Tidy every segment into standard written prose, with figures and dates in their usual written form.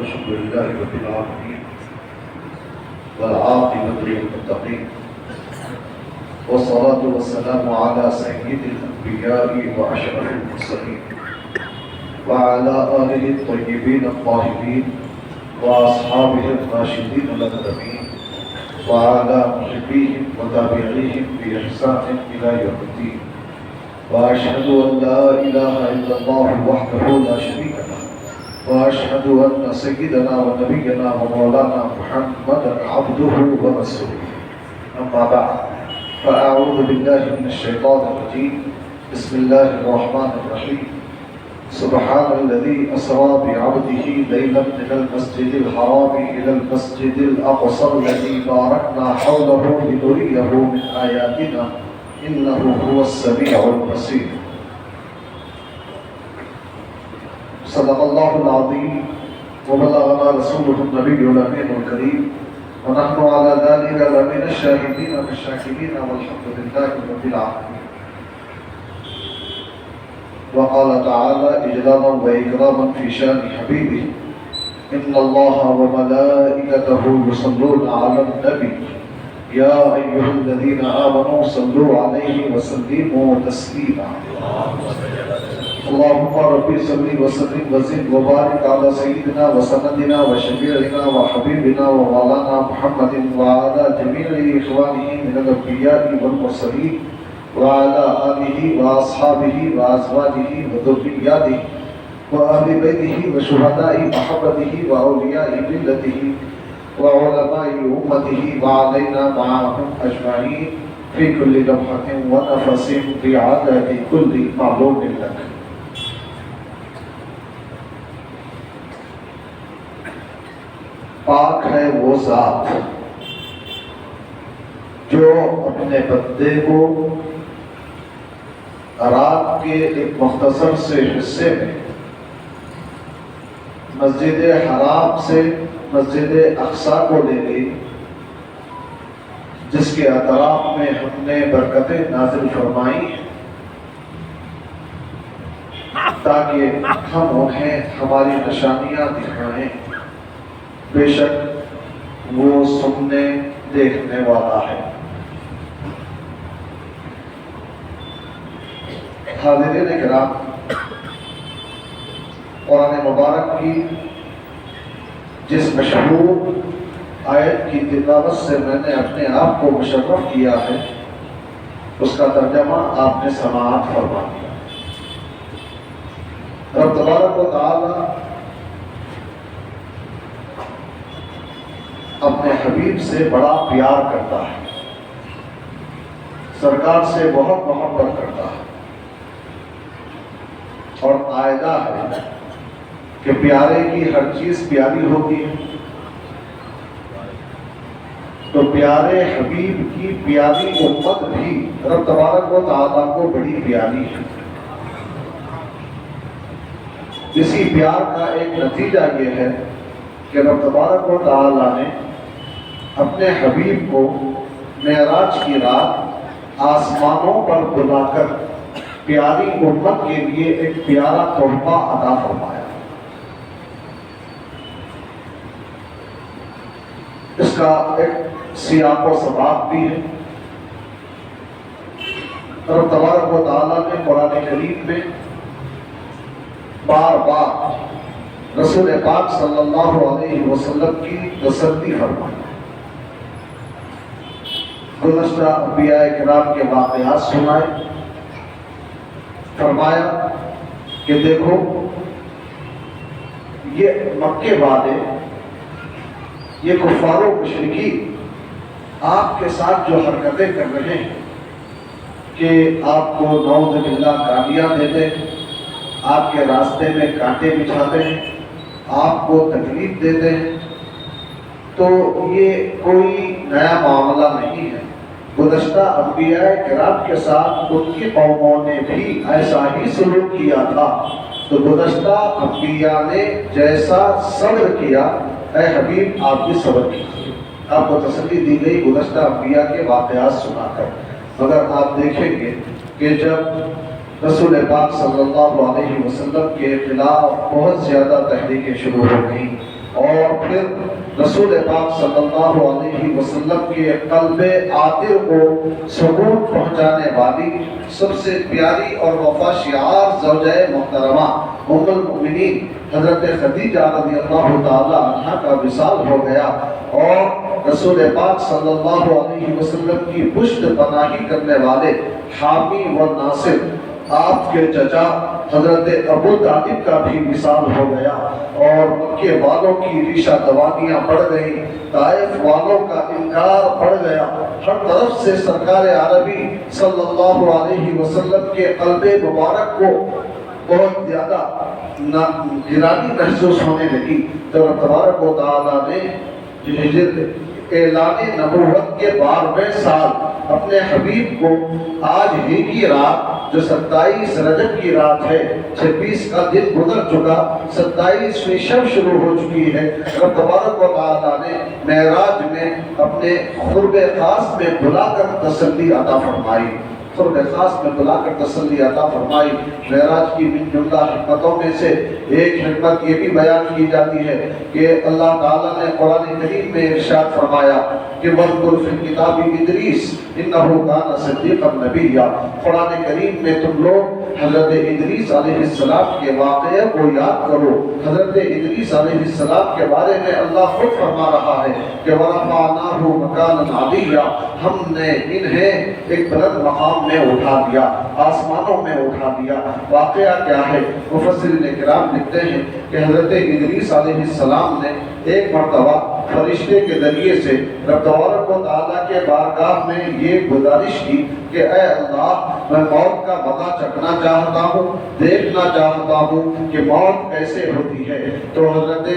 الحمد لله رب العالمين والعاقبة للمتقين والصلاة والسلام على سيد الأنبياء وأشرف المرسلين وعلى آله الطيبين الطاهرين وأصحابه الراشدين المهديين وعلى محبيهم وتابعيهم بإحسان إلى يوم الدين وأشهد أن لا إله إلا الله وحده لا شريك له وأشهد أن سيدنا ونبينا ومولانا محمدا عبده ورسوله أما بعد فأعوذ بالله من الشيطان الرجيم بسم الله الرحمن الرحيم سبحان الذي أسرى بعبده ليلا من المسجد الحرام إلى المسجد الأقصى الذي باركنا حوله لنريه من آياتنا إنه هو السميع البصير صدق الله العظيم وبلغنا رسوله النبي الأمين الكريم ونحن على ذلك لمن الشاهدين والشاكرين والحمد لله رب العالمين. وقال تعالى إجلالا وإكراما في شان حبيبه إن الله وملائكته يصلون على النبي يا أيها الذين آمنوا صلوا عليه وسلموا تسليما. اللهم رب صل وسلم وزد وبارك على سيدنا وسندنا وشفيعنا وحبيبنا ومولانا محمد وعلى جميع إخوانه من الأنبياء والمرسلين وعلى آله وأصحابه وأزواجه وذرياته وأهل بيته وشهداء محبته وأولياء ملته وعلماء أمته وعلينا معهم أجمعين في كل لمحة ونفس بعدد كل معلوم لك. پاک ہے وہ ذات جو اپنے بندے کو رات کے ایک مختصر سے حصے میں مسجد حرام سے مسجد اقصی کو لے گئی، جس کے اطراف میں ہم نے برکتیں نازل فرمائی ہیں تاکہ ہم انہیں ہماری نشانیاں دکھائیں. بے شک وہ سننے دیکھنے والا ہے. حاضرین کرام، قرآن مبارک کی جس مشہور آیت کی تلاوت سے میں نے اپنے آپ کو مشرف کیا ہے، اس کا ترجمہ آپ نے سماعت فرما دیا. رب تبارک و تعالی اپنے حبیب سے بڑا پیار کرتا ہے، سرکار سے بہت محبت کرتا ہے، اور قاعدہ ہے کہ پیارے کی ہر چیز پیاری ہوتی ہے. تو پیارے حبیب کی پیاری امت بھی رب تبارک و تعالیٰ کو بڑی پیاری ہے. اسی پیار کا ایک نتیجہ یہ ہے کہ رب تبارک و تعالیٰ نے اپنے حبیب کو معراج کی رات آسمانوں پر بلا کر پیاری امت کے لیے ایک پیارا تحفہ عطا فرمایا. اس کا ایک سیاق و سباق بھی ہے. رب تبارک و تعالیٰ نے قرآن کریم میں بار بار رسول پاک صلی اللہ علیہ وسلم کی تسلی فرمائی. گزشتہ انبیاء کرام کے واقعات سنائے، فرمایا کہ دیکھو یہ مکے والے، یہ کفار و مشرکین آپ کے ساتھ جو حرکتیں کر رہے ہیں کہ آپ کو نعوذ باللہ گالیاں دیتے ہیں، آپ کے راستے میں کانٹے بچھاتے ہیں، آپ کو تکلیف دیتے ہیں، تو یہ کوئی نیا معاملہ نہیں ہے. گزشتہ انبیاء کرام کے ساتھ ان کی قوموں نے بھی ایسا ہی سلوک کیا تھا. تو گزشتہ انبیاء نے جیسا صبر کیا، اے حبیب آپ بھی صبر کیجیے. آپ کو تسلی دی گئی گزشتہ انبیاء کے واقعات سنا کر. مگر آپ دیکھیں گے کہ جب رسول پاک صلی اللہ علیہ وسلم کے خلاف بہت زیادہ تحریکیں شروع ہو گئیں، اور پھر رسول پاک صلی اللہ علیہ وسلم کے قلب عاطر کو سکون پہنچانے والی سب سے پیاری اور وفا شعار زوجہ محترمہ ام المؤمنین حضرت خدیجہ رضی اللہ تعالی عنہ کا وصال ہو گیا، اور رسول پاک صلی اللہ علیہ وسلم کی پشت پناہی کرنے والے حامی و ناصر آپ کے چچا حضرت ابو طالب کا بھی وصال ہو گیا، اور مکے والوں کی ریشہ دوانیاں بڑھ گئیں، طائف والوں کا انکار بڑھ گیا، ہر طرف سے سرکار عربی صلی اللہ علیہ وسلم کے قلب مبارک کو بہت زیادہ گرانی محسوس ہونے لگی۔ تو رب تبارک و تعالیٰ نے اعلان نبوت کے 12ویں سال اپنے حبیب کو آج ہی کی رات جو 27 رجب کی رات ہے، 26 کا دن گزر چکا، 27ویں شب شروع ہو چکی ہے، رب تبارک و تعالیٰ نے معراج میں اپنے قرب خاص میں بلا کر تسلی عطا فرمائی، قرب خاص میں بلا کر تسلی عطا فرمائی۔ معراج کی من جملہ حکمتوں میں سے ایک حکمت یہ بھی بیان کی جاتی ہے کہ اللہ تعالیٰ نے قرآن کریم میں ارشاد فرمایا کہ وَاذْكُرْ فِي الْكِتَابِ ادریس انَّهُ كَانَ صِدِّيقًا نَبِيًّا۔ قرآن کریم میں تم لوگ حضرت ادریس علیہ السلام کے واقعے کو یاد کرو۔ حضرت ادریس علیہ السلام کے بارے میں اللہ خود فرما رہا ہے کہ وَرَفَعْنَاهُ مَكَانًا عَلِيًّا، ہم نے انہیں ایک بلند مقام میں اٹھا دیا، آسمانوں میں اٹھا دیا۔ واقعہ کیا ہے؟ مفسرین کرام لکھتے ہیں کہ حضرت ادریس علیہ السلام نے ایک مرتبہ فرشتے کے ذریعے سے رب تبارک و تعالیٰ کے بارگاہ میں یہ گزارش کی کہ اے اللہ، میں موت کا مزہ چکھنا چاہتا ہوں، دیکھنا چاہتا ہوں کہ موت کیسے ہوتی ہے۔ تو حضرت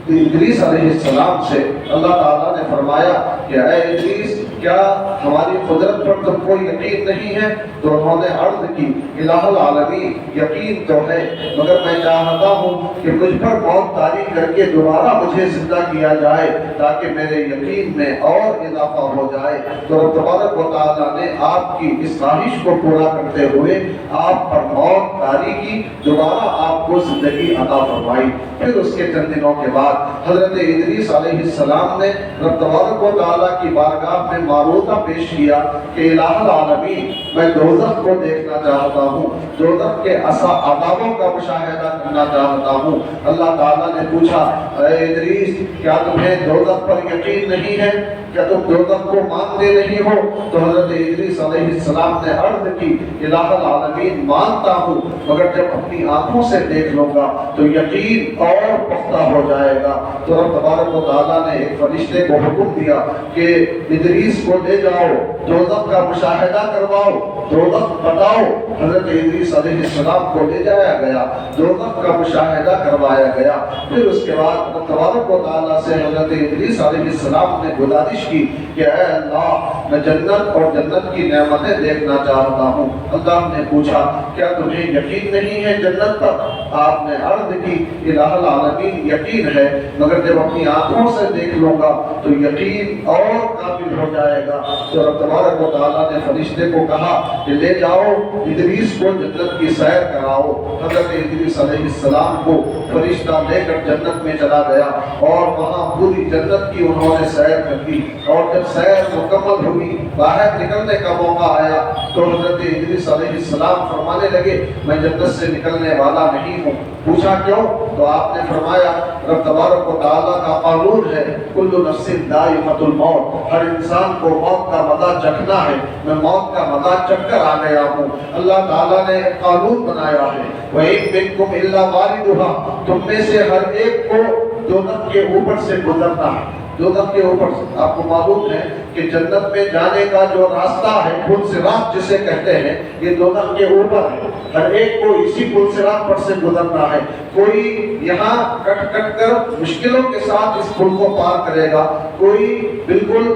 ادریس علیہ السلام سے اللہ تعالیٰ نے فرمایا کہ اے ادریس، کیا ہماری قدرت پر تم کو یقین نہیں ہے؟ تو انہوں نے عرض کی الہ العالمین، یقین تو ہے، مگر میں چاہتا ہوں کہ مجھ پر موت طاری کر کے دوبارہ مجھے زندہ کیا جائے تاکہ میرے یقین میں اور اضافہ ہو جائے۔ تو رب تبارک و تعالیٰ نے آپ کی اس خواہش کو پورا کرتے ہوئے آپ پر موت طاری کی، دوبارہ آپ کو زندگی عطا فرمائی۔ پھر اس کے چند دنوں کے بعد حضرت ادریس علیہ السلام نے رب تبارک و تعالیٰ کی بارگاہ میں معروضہ پیش کیا کہ الہ العالمین، میں دوزخ کو دیکھنا چاہتا ہوں، دوزخ کے عذابوں کا مشاہدہ کرنا چاہتا ہوں۔ اللہ تعالیٰ نے پوچھا اے ادریس، کیا تمہیں دوزخ پر یقین نہیں ہے؟ کیا تم دوزخ کو مانتے نہیں ہو؟ تو حضرت ادریس علیہ السلام نے عرض کی الہ العالمین، مانتا ہوں، مگر جب اپنی آنکھوں سے دیکھ لوں گا تو یقین اور پختہ ہو جائے گا۔ تو رب تبارک و تعالیٰ نے ایک فرشتے کو حکم دیا کہ ادریس کو لے جاؤ، دوزخ کا مشاہدہ کرواؤ، دوزخ بتاؤ۔ حضرت ادریس علیہ السلام کو لے جایا گیا، دوزخ کا مشاہدہ کروایا گیا۔ پھر اس کے بعد رب تبارک و تعالیٰ سے حضرت ادریس علیہ السلام نے گزارش کی کہ اے اللہ، میں جنت اور جنت کی نعمتیں دیکھنا چاہتا ہوں۔ اللہ نے پوچھا کیا تمہیں یقین نہیں ہے جنت پر؟ آپ نے عرض کی الہ العالمین، یقین ہے، مگر جب اپنی آنکھوں سے دیکھ لوں گا تو یقین اور کامل ہو جائے گا۔ تو رب تبارک و تعالیٰ نے فرشتے کو کہا کہ لے جاؤ ادریس کو جنت کی سیر کراؤ۔ حضرت ادریس علیہ السلام کو فرشتہ لے کر جنت میں چلا گیا اور وہاں پوری جنت کی انہوں نے سیر کر دی، اور جب سیر مکمل ہوئی، باہر نکلنے کا موقع آیا تو حضرت ادریس علیہ السلام فرمانے لگے میں جنت سے نکلنے والا نہیں ہوں۔ پوچھا کیوں؟ تو آپ نے فرمایا رب تبارک و تعالیٰ کا قانون ہے کل نفس ذائقۃ الموت، ہر انسان کو موت کا مزہ چکھنا ہے، میں موت کا مزہ چکھ کر آ گیا ہوں۔ اللہ تعالیٰ نے ایک قانون بنایا ہے وَإِن مِّنكُمْ إِلَّا وَارِدُهَا، تم میں سے ہر ایک کو دوزخ کے اوپر سے گزرنا ہے۔ دوزخ کے اوپر سے آپ کو معلوم ہے کہ جنت میں جانے کا جو راستہ ہے پل صراط جسے کہتے ہیں، یہ دوزخ کے اوپر ہے، ہر ایک کو اسی پل صراط پر سے گزرنا ہے۔ کوئی یہاں کٹ کٹ کر مشکلوں کے ساتھ اس پل کو پار کرے گا، کوئی بالکل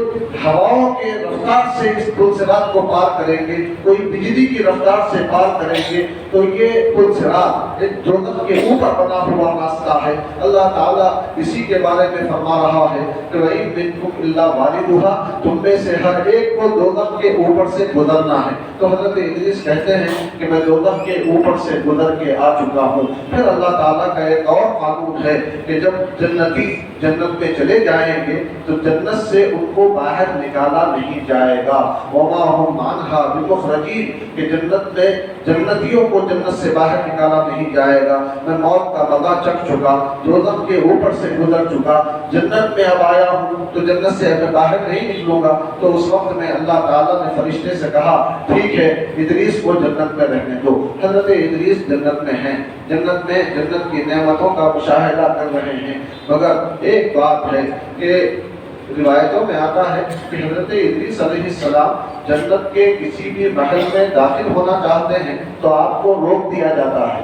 ہواؤں کے رفتار سے اس پل صراط کو پار کریں گے، کوئی بجلی کی رفتار سے پار کریں گے۔ تو یہ پل صراط ایک دوزخ کے اوپر بنا ہوا راستہ ہے۔ اللہ تعالیٰ اسی کے بارے میں فرما رہا ہے کہ وَإِن مِّنكُمْ إِلَّا وَارِدُهَا، تم میں سے ہر ایک کو دوزخ کے اوپر سے گزرنا ہے۔ تو حضرت ادریس کہتے ہیں کہ میں دوزخ کے اوپر سے گزر کے آ چکا ہوں۔ پھر اللہ تعالیٰ کا ایک اور قانون ہے کہ جب جنتی جنت میں چلے جائیں گے تو جنت سے ان کو باہر نکالا نہیں جائے گا۔ وما هم عنها بمخرجین، کہ جنت میں جنتیوں کو جنت سے باہر نکالا نہیں جائے گا۔ میں موت کا مزہ چکھ چکا، دوزخ کے اوپر سے گزر چکا، جنت میں اب آیا ہوں تو جنت سے میں باہر نہیں نکلوں گا۔ تو اس وقت میں اللہ تعالیٰ نے فرشتے سے کہا ٹھیک ہے ادریس کو جنت میں رہنے دو۔ حضرت ادریس جنت میں ہیں، جنت میں جنت کی نعمتوں کا مشاہدہ کر رہے ہیں، مگر ایک بات ہے کہ روایتوں میں آتا ہے کہ حضرت ادریس علیہ السلام جنت کے کسی بھی محل میں داخل ہونا چاہتے ہیں تو آپ کو روک دیا جاتا ہے،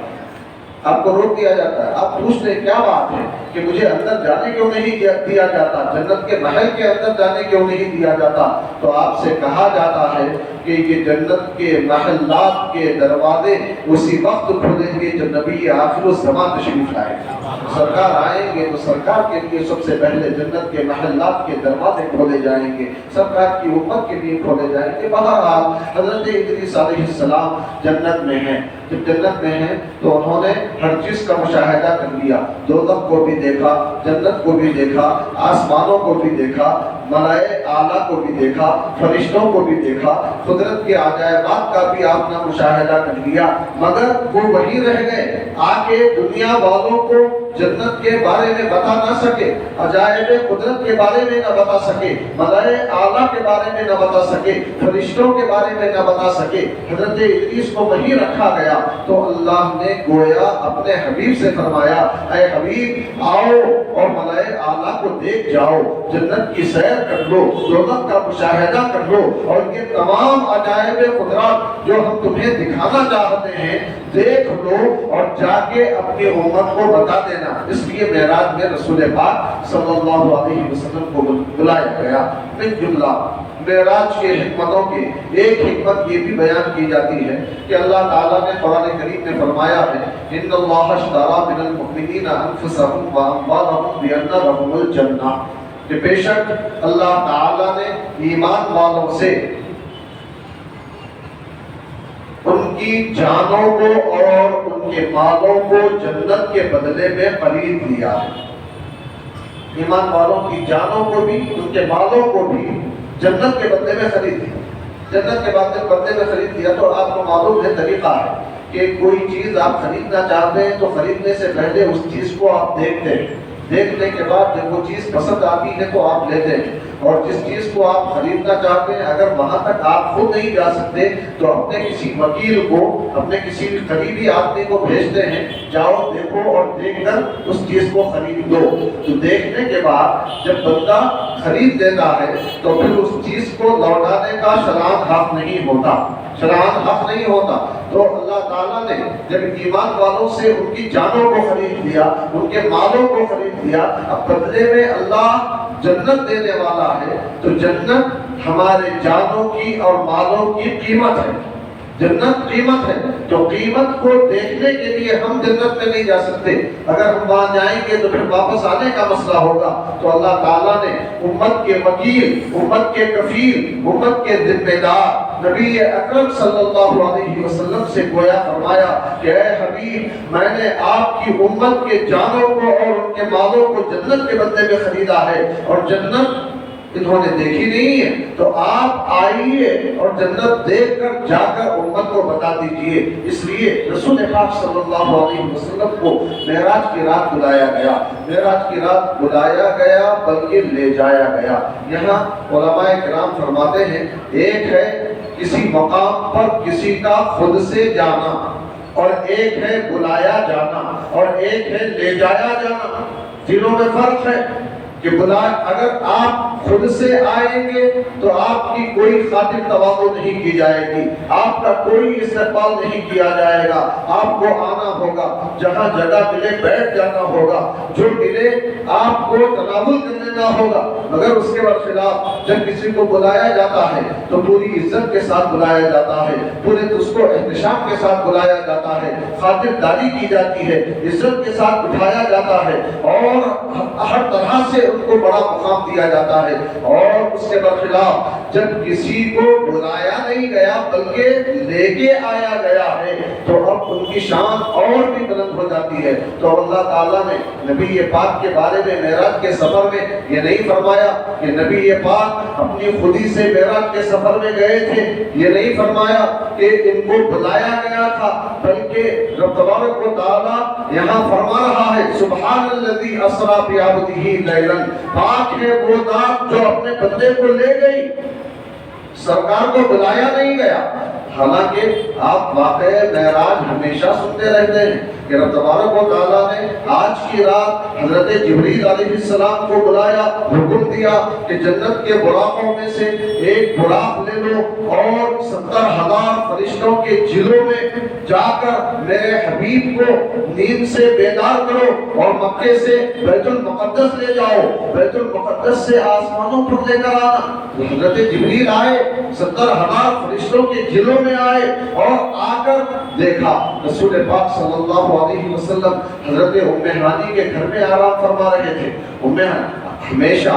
آپ کو روک دیا جاتا ہے۔ آپ پوچھتے ہیں کیا بات ہے کہ مجھے اندر جانے کیوں نہیں دیا جاتا، جنت کے محل کے اندر جانے کیوں نہیں دیا جاتا؟ تو آپ سے کہا جاتا ہے کہ یہ جنت کے محلات کے دروازے اسی وقت کھلیں گے جب نبی آخر الزمان تشریف لائیں گے۔ سرکار آئیں گے تو سرکار کے لیے سب سے پہلے جنت کے محلات کے دروازے کھولے جائیں گے، سرکار کی امت کے لیے کھولے جائیں گے۔ بہرحال حضرت ادریس علیہ السلام جنت میں ہیں، جب جنت میں ہیں تو انہوں نے ہر چیز کا مشاہدہ کر لیا، دوزخ کو بھی دیکھا، جنت کو بھی دیکھا، آسمانوں کو بھی دیکھا، ملائے اعلیٰ کو بھی دیکھا، فرشتوں کو بھی دیکھا، قدرت کے عجائبات کا بھی آپ نے مشاہدہ کر لیا، مگر وہ وہی رہ گئے، آ کے دنیا والوں کو جنت کے بارے میں بتا نہ سکے، عجائب قدرت کے بارے میں نہ بتا سکے، ملائے اعلیٰ کے بارے میں نہ بتا سکے، فرشتوں کے بارے میں نہ بتا سکے۔ حضرت ادریس کو وہی رکھا گیا تو اللہ نے گویا اپنے حبیب سے فرمایا اے حبیب آؤ اور ملائے اعلیٰ کو دیکھ جاؤ، جنت کی سیر کر لو، دوزخ کا مشاہدہ کر لو، اور یہ تمام عجائب قدرت جو ہم تمہیں دکھانا چاہتے ہیں دیکھ لو اور جا کے اپنی امت کو بتا دینا۔ اس لیے معراج میں رسول پاک صلی اللہ علیہ وسلم کو بلایا گیا۔ من جملہ معراج کے حکمتوں کی ایک حکمت یہ بھی بیان کی جاتی ہے کہ اللہ تعالیٰ نے قرآن کریم میں فرمایا ہے ان اللہ اشتری من المؤمنین انفسهم واموالهم بان لهم الجنہ، کہ بے شک اللہ تعالیٰ نے ایمان والوں سے ان کی جانوں کو اور ان کے مالوں کو جنت کے بدلے میں خرید لیا ہے۔ ایمان والوں کی جانوں کو بھی ان کے مالوں کو بھی جنت کے بدلے میں خرید لیا، جنت کے بدلے میں خرید لیا۔ تو آپ کو معلوم ہے طریقہ ہے کہ کوئی چیز آپ خریدنا چاہتے ہیں تو خریدنے سے پہلے اس چیز کو آپ دیکھتے ہیں، دیکھنے کے بعد جب وہ چیز پسند آتی ہے تو آپ لیتے ہیں، اور جس چیز کو آپ خریدنا چاہتے ہیں اگر وہاں تک آپ خود نہیں جا سکتے تو اپنے کسی وکیل کو، اپنے کسی قریبی آدمی کو بھیجتے ہیں، جاؤ دیکھو اور دیکھ کر اس چیز کو خرید لو۔ تو دیکھنے کے بعد جب بندہ خرید لیتا ہے تو پھر اس چیز کو لوٹانے کا شرعاً حق نہیں ہوتا، شرعاً حق نہیں ہوتا۔ تو اللہ تعالیٰ نے جب ایمان والوں سے ان کی جانوں کو خرید لیا، ان کے مالوں کو خرید لیا، اب بدلے میں اللہ جنت دینے والا ہے، تو جنت ہمارے جانوں کی اور مالوں کی قیمت ہے، جنت قیمت ہے۔ جو قیمت کو دیکھنے کے لیے ہم جنت میں نہیں جا سکتے، اگر ہم وہاں جائیں گے تو پھر واپس آنے کا مسئلہ ہوگا۔ تو اللہ تعالیٰ نے امت کے وکیل، امت کے کفیل، امت کے ذمہ دار نبی اکرم صلی اللہ علیہ وسلم سے گویا فرمایا کہ اے حبیب میں نے آپ کی امت کے جانوں کو اور ان کے مالوں کو جنت کے بدلے میں خریدا ہے، اور جنت انہوں نے دیکھی نہیں ہے، تو آپ آئیے اور جنت دیکھ کر جا کر امت کو بتا دیجئے۔ اس لیے رسول پاک صلی اللہ علیہ وسلم کو معراج کی رات بلایا گیا، معراج کی رات بلایا گیا بلکہ لے جایا گیا۔ یہاں علماء کرام فرماتے ہیں ایک ہے کسی مقام پر کسی کا خود سے جانا، اور ایک ہے بلایا جانا، اور ایک ہے لے جایا جانا۔ تینوں میں فرق ہے کہ اگر آپ خود سے آئیں گے تو آپ کی کوئی خاطر تواضع نہیں کی جائے گی، آپ کا کوئی استقبال نہیں کیا جائے گا، آپ کو آنا ہوگا، جہاں جگہ ملے بیٹھ جانا ہوگا، جو ملے آپ کو تناول کر لینا ہوگا۔ مگر اس کے برخلاف جب کسی کو بلایا جاتا ہے تو پوری عزت کے ساتھ بلایا جاتا ہے، پورے اس کو احتشام کے ساتھ بلایا جاتا ہے، خاطرداری کی جاتی ہے، عزت کے ساتھ اٹھایا جاتا ہے، اور ہر طرح سے ان کو بڑا مقام دیا جاتا ہے۔ اور اس کے برخلاف جب کسی کو بلایا نہیں گیا بلکہ لے کے آیا گیا ہے تو اب ان کی شان اور بھی بلند ہو جاتی ہے۔ تو اللہ تعالیٰ نے نبی پاک کے بارے میں معراج کے سفر میں یہ نہیں فرمایا کہ نبی پاک اپنی خودی سے معراج کے سفر میں گئے تھے، یہ نہیں فرمایا کہ ان کو بلایا گیا تھا، بلکہ رب تبارک و تعالیٰ یہاں فرما رہا ہے سبحان الذی اسریٰ بعبدہ لیلا، پاک ہے وہ ذات جو اپنے بندے کو لے گئی، سرکار کو بلایا نہیں گیا۔ حالانکہ آپ واقعہ معراج ہمیشہ سنتے رہتے ہیں کہ رب تبارک و تعالیٰ نے آج کی رات حضرت جبریل علیہ السلام کو بلایا، حکم دیا کہ جنت کے براقوں میں سے ایک براق لے لو اور 70,000 فرشتوں کے جلوں میں جا کر میرے حبیب کو نیند سے بیدار کرو اور مکے سے بیت المقدس لے جاؤ، بیت المقدس سے آسمانوں پر لے کر آنا۔ حضرت جبریل آئے، 70,000 فرشتوں کے جلوں میں آئے اور آ کر دیکھا رسول پاک صلی اللہ علیہ وسلم حضرت ام ہانی کے گھر میں آرام فرما رہے تھے۔ ام ہمیشہ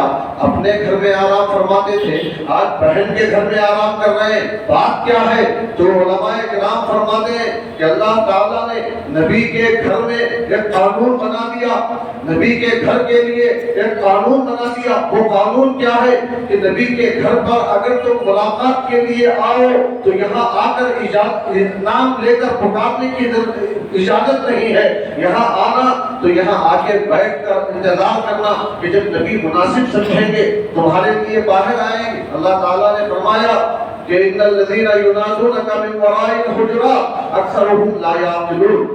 اپنے گھر میں آرام فرماتے تھے، آج بہن کے گھر میں آرام کر رہے ہیں، بات کیا ہے؟ تو علماء کرام فرماتے ہیں کہ اللہ تعالیٰ نے نبی کے گھر میں ایک قانون بنا دیا، نبی کے گھر کے لیے ایک قانون بنا دیا۔ وہ قانون کیا ہے کہ نبی کے گھر پر اگر تم ملاقات کے لیے آؤ تو یہاں آ کر نام لے کر پکارنے کی اجازت نہیں ہے، یہاں آنا تو یہاں آ کے بیٹھ کر انتظار کرنا کہ جب نبی مناسب سمجھیں گے تمہارے لیے باہر آئیں گے۔ اللہ تعالیٰ نے فرمایا کہ ان الذین ینادونک من وراء الحجرات اکثرهم لا یعقلون،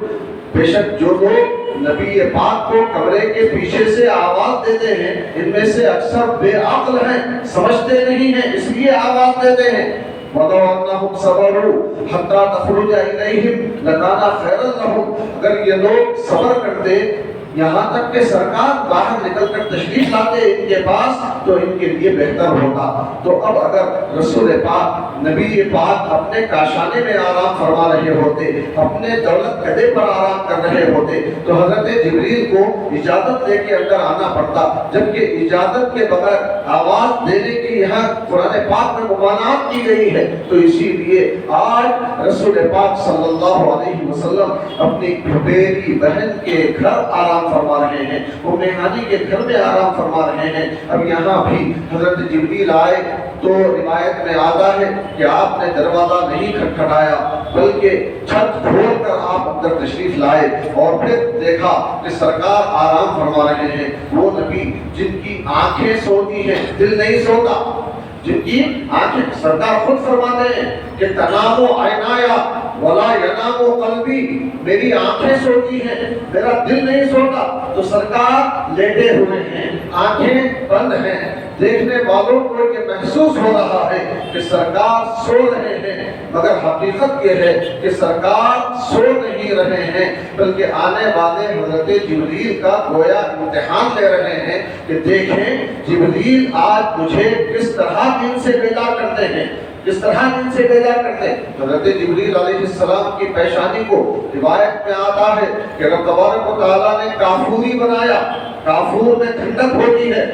بے شک جو لوگ نبی پاک کو کمرے کے پیچھے سے آواز دیتے ہیں ان میں سے اکثر بے عقل ہیں، سمجھتے نہیں ہیں اس لیے آواز دیتے ہیں۔ وَلَوْ أَنَّهُمْ صَبَرُوا حَتَّى تَخْرُجَ إِلَيْهِمْ لَكَانَ خَيْرًا لَهُمْ، اگر یہ لوگ صبر کرتے یہاں تک کہ سرکار باہر نکل کر تشریف لاتے ان کے پاس تو ان کے لیے بہتر ہوتا۔ تو اب اگر رسول پاک نبی پاک اپنے کاشانے میں آرام فرما رہے ہوتے، اپنے دولت گدھے پر آرام کر رہے ہوتے تو حضرت جبریل کو اجازت لے کے اندر آنا پڑتا، جبکہ اجازت کے بغیر آواز دینے کی یہاں قرآن پاک میں ممانعت کی گئی ہے۔ تو اسی لیے آج رسول پاک صلی اللہ علیہ وسلم اپنی بھیری بہن کے گھر آرام فرما رہے ہیں، ام ہانی کے گھر میں آرام فرما رہے ہیں۔ اب یہاں بھی حضرت جبریل آئے تو روایت میں آتا ہے کہ آپ نے دروازہ نہیں کھٹکھٹایا بلکہ چھت کھول کر آپ اندر تشریف لائے اور پھر دیکھا کہ سرکار آرام فرما رہے ہیں، وہ نبی جن کی آنکھیں سوتی ہیں دل نہیں سوتا، جن کی آنکھیں، سرکار خود فرماتے ہیں کہ تنام عینایا ولا ینام قلبی، میری آنکھیں سوتی ہیں میرا دل نہیں سوتا۔ تو سرکار لیٹے ہوئے ہیں، آنکھیں بند ہیں، دیکھنے والوں کو یہ محسوس ہو رہا ہے کہ سرکار سو رہے ہیں، مگر حقیقت یہ ہے کہ سرکار سو نہیں رہے ہیں بلکہ آنے والے حضرت جبریل کا گویا امتحان لے رہے ہیں کہ دیکھیں جبریل آج مجھے کس طرح دن سے بیدار کرتے ہیں، کس طرح دن سے بیدار کرتے ہیں۔ حضرت جبریل علیہ السلام کی پیشانی کو روایت میں آتا ہے کہ رب تبارک و تعالیٰ نے کافوری بنایا، کافور میں ٹھنڈک ہوتی ہے۔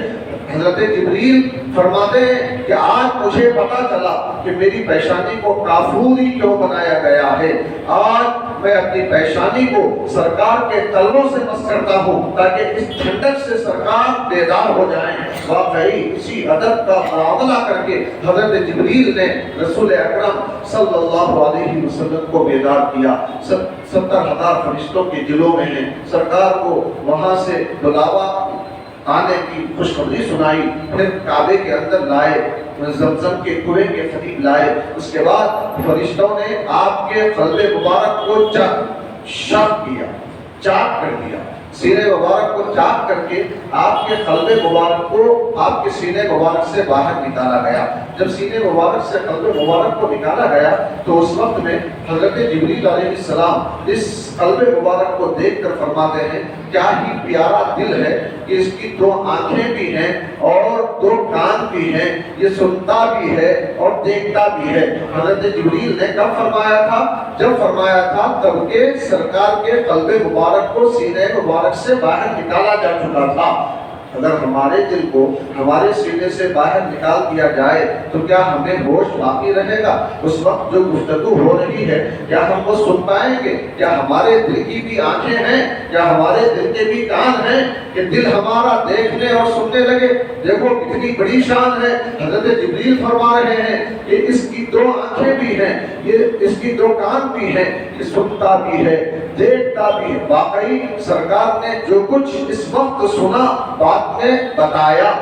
حضرت جبریل فرماتے ہیں کہ آج مجھے پتا چلا کہ میری پیشانی کو کافوری کیوں بنایا گیا ہے، آج میں اپنی پیشانی کو سرکار کے تلووں سے مس کرتا ہوں تاکہ اس ٹھنڈک سے سرکار بیدار ہو جائیں۔ واقعی اسی ادب کا معاملہ کر کے حضرت جبریل نے رسول اکرم صلی اللہ علیہ وسلم کو بیدار کیا۔ 70,000 فرشتوں کے جلوں میں ہیں، سرکار کو وہاں سے بلاوا آنے کی خوشخبری سنائی، پھر کعبے کے اندر لائے، زمزم کے کنویں کے قریب لائے۔ اس کے بعد فرشتوں نے آپ کے قلب مبارک کو چاک کر دیا، سینے مبارک کو چاک کر کے آپ کے قلب مبارک کو آپ کے سینے مبارک سے باہر نکالا گیا۔ جب سینے مبارک سے قلب مبارک کو نکالا گیا تو اس وقت میں حضرت جبریل علیہ السلام اس قلب مبارک کو دیکھ کر فرماتے ہیں کیا ہی پیارا دل ہے کہ اس کی 2 آنکھیں بھی ہیں اور 2 کان بھی ہیں، یہ سنتا بھی ہے اور دیکھتا بھی ہے۔ حضرت جبریل نے کب فرمایا تھا؟ جب فرمایا تھا تب کہ سرکار کے قلب مبارک کو سینے مبارک سے باہر نکالا جا چکا تھا۔ اگر ہمارے دل کو ہمارے سینے سے باہر نکال دیا جائے تو کیا ہمیں ہوش باقی رہے گا؟ اس وقت جو گفتگو ہو رہی ہے کیا ہم وہ سن پائیں گے؟ کیا ہمارے دل کی بھی آنکھیں ہیں؟ کیا ہمارے دل کے بھی کان ہیں کہ دل ہمارا دیکھنے اور سننے لگے؟ دیکھو کتنی بڑی شان ہے۔ حضرت جبریل فرما رہے ہیں کہ اس کی 2 آنکھیں بھی ہیں، یہ اس کی 2 کان بھی ہیں، یہ سنتا بھی ہے، دیکھتا بھی ہے۔ واقعی سرکار نے جو کچھ اس وقت سنا بعد میں بتایا،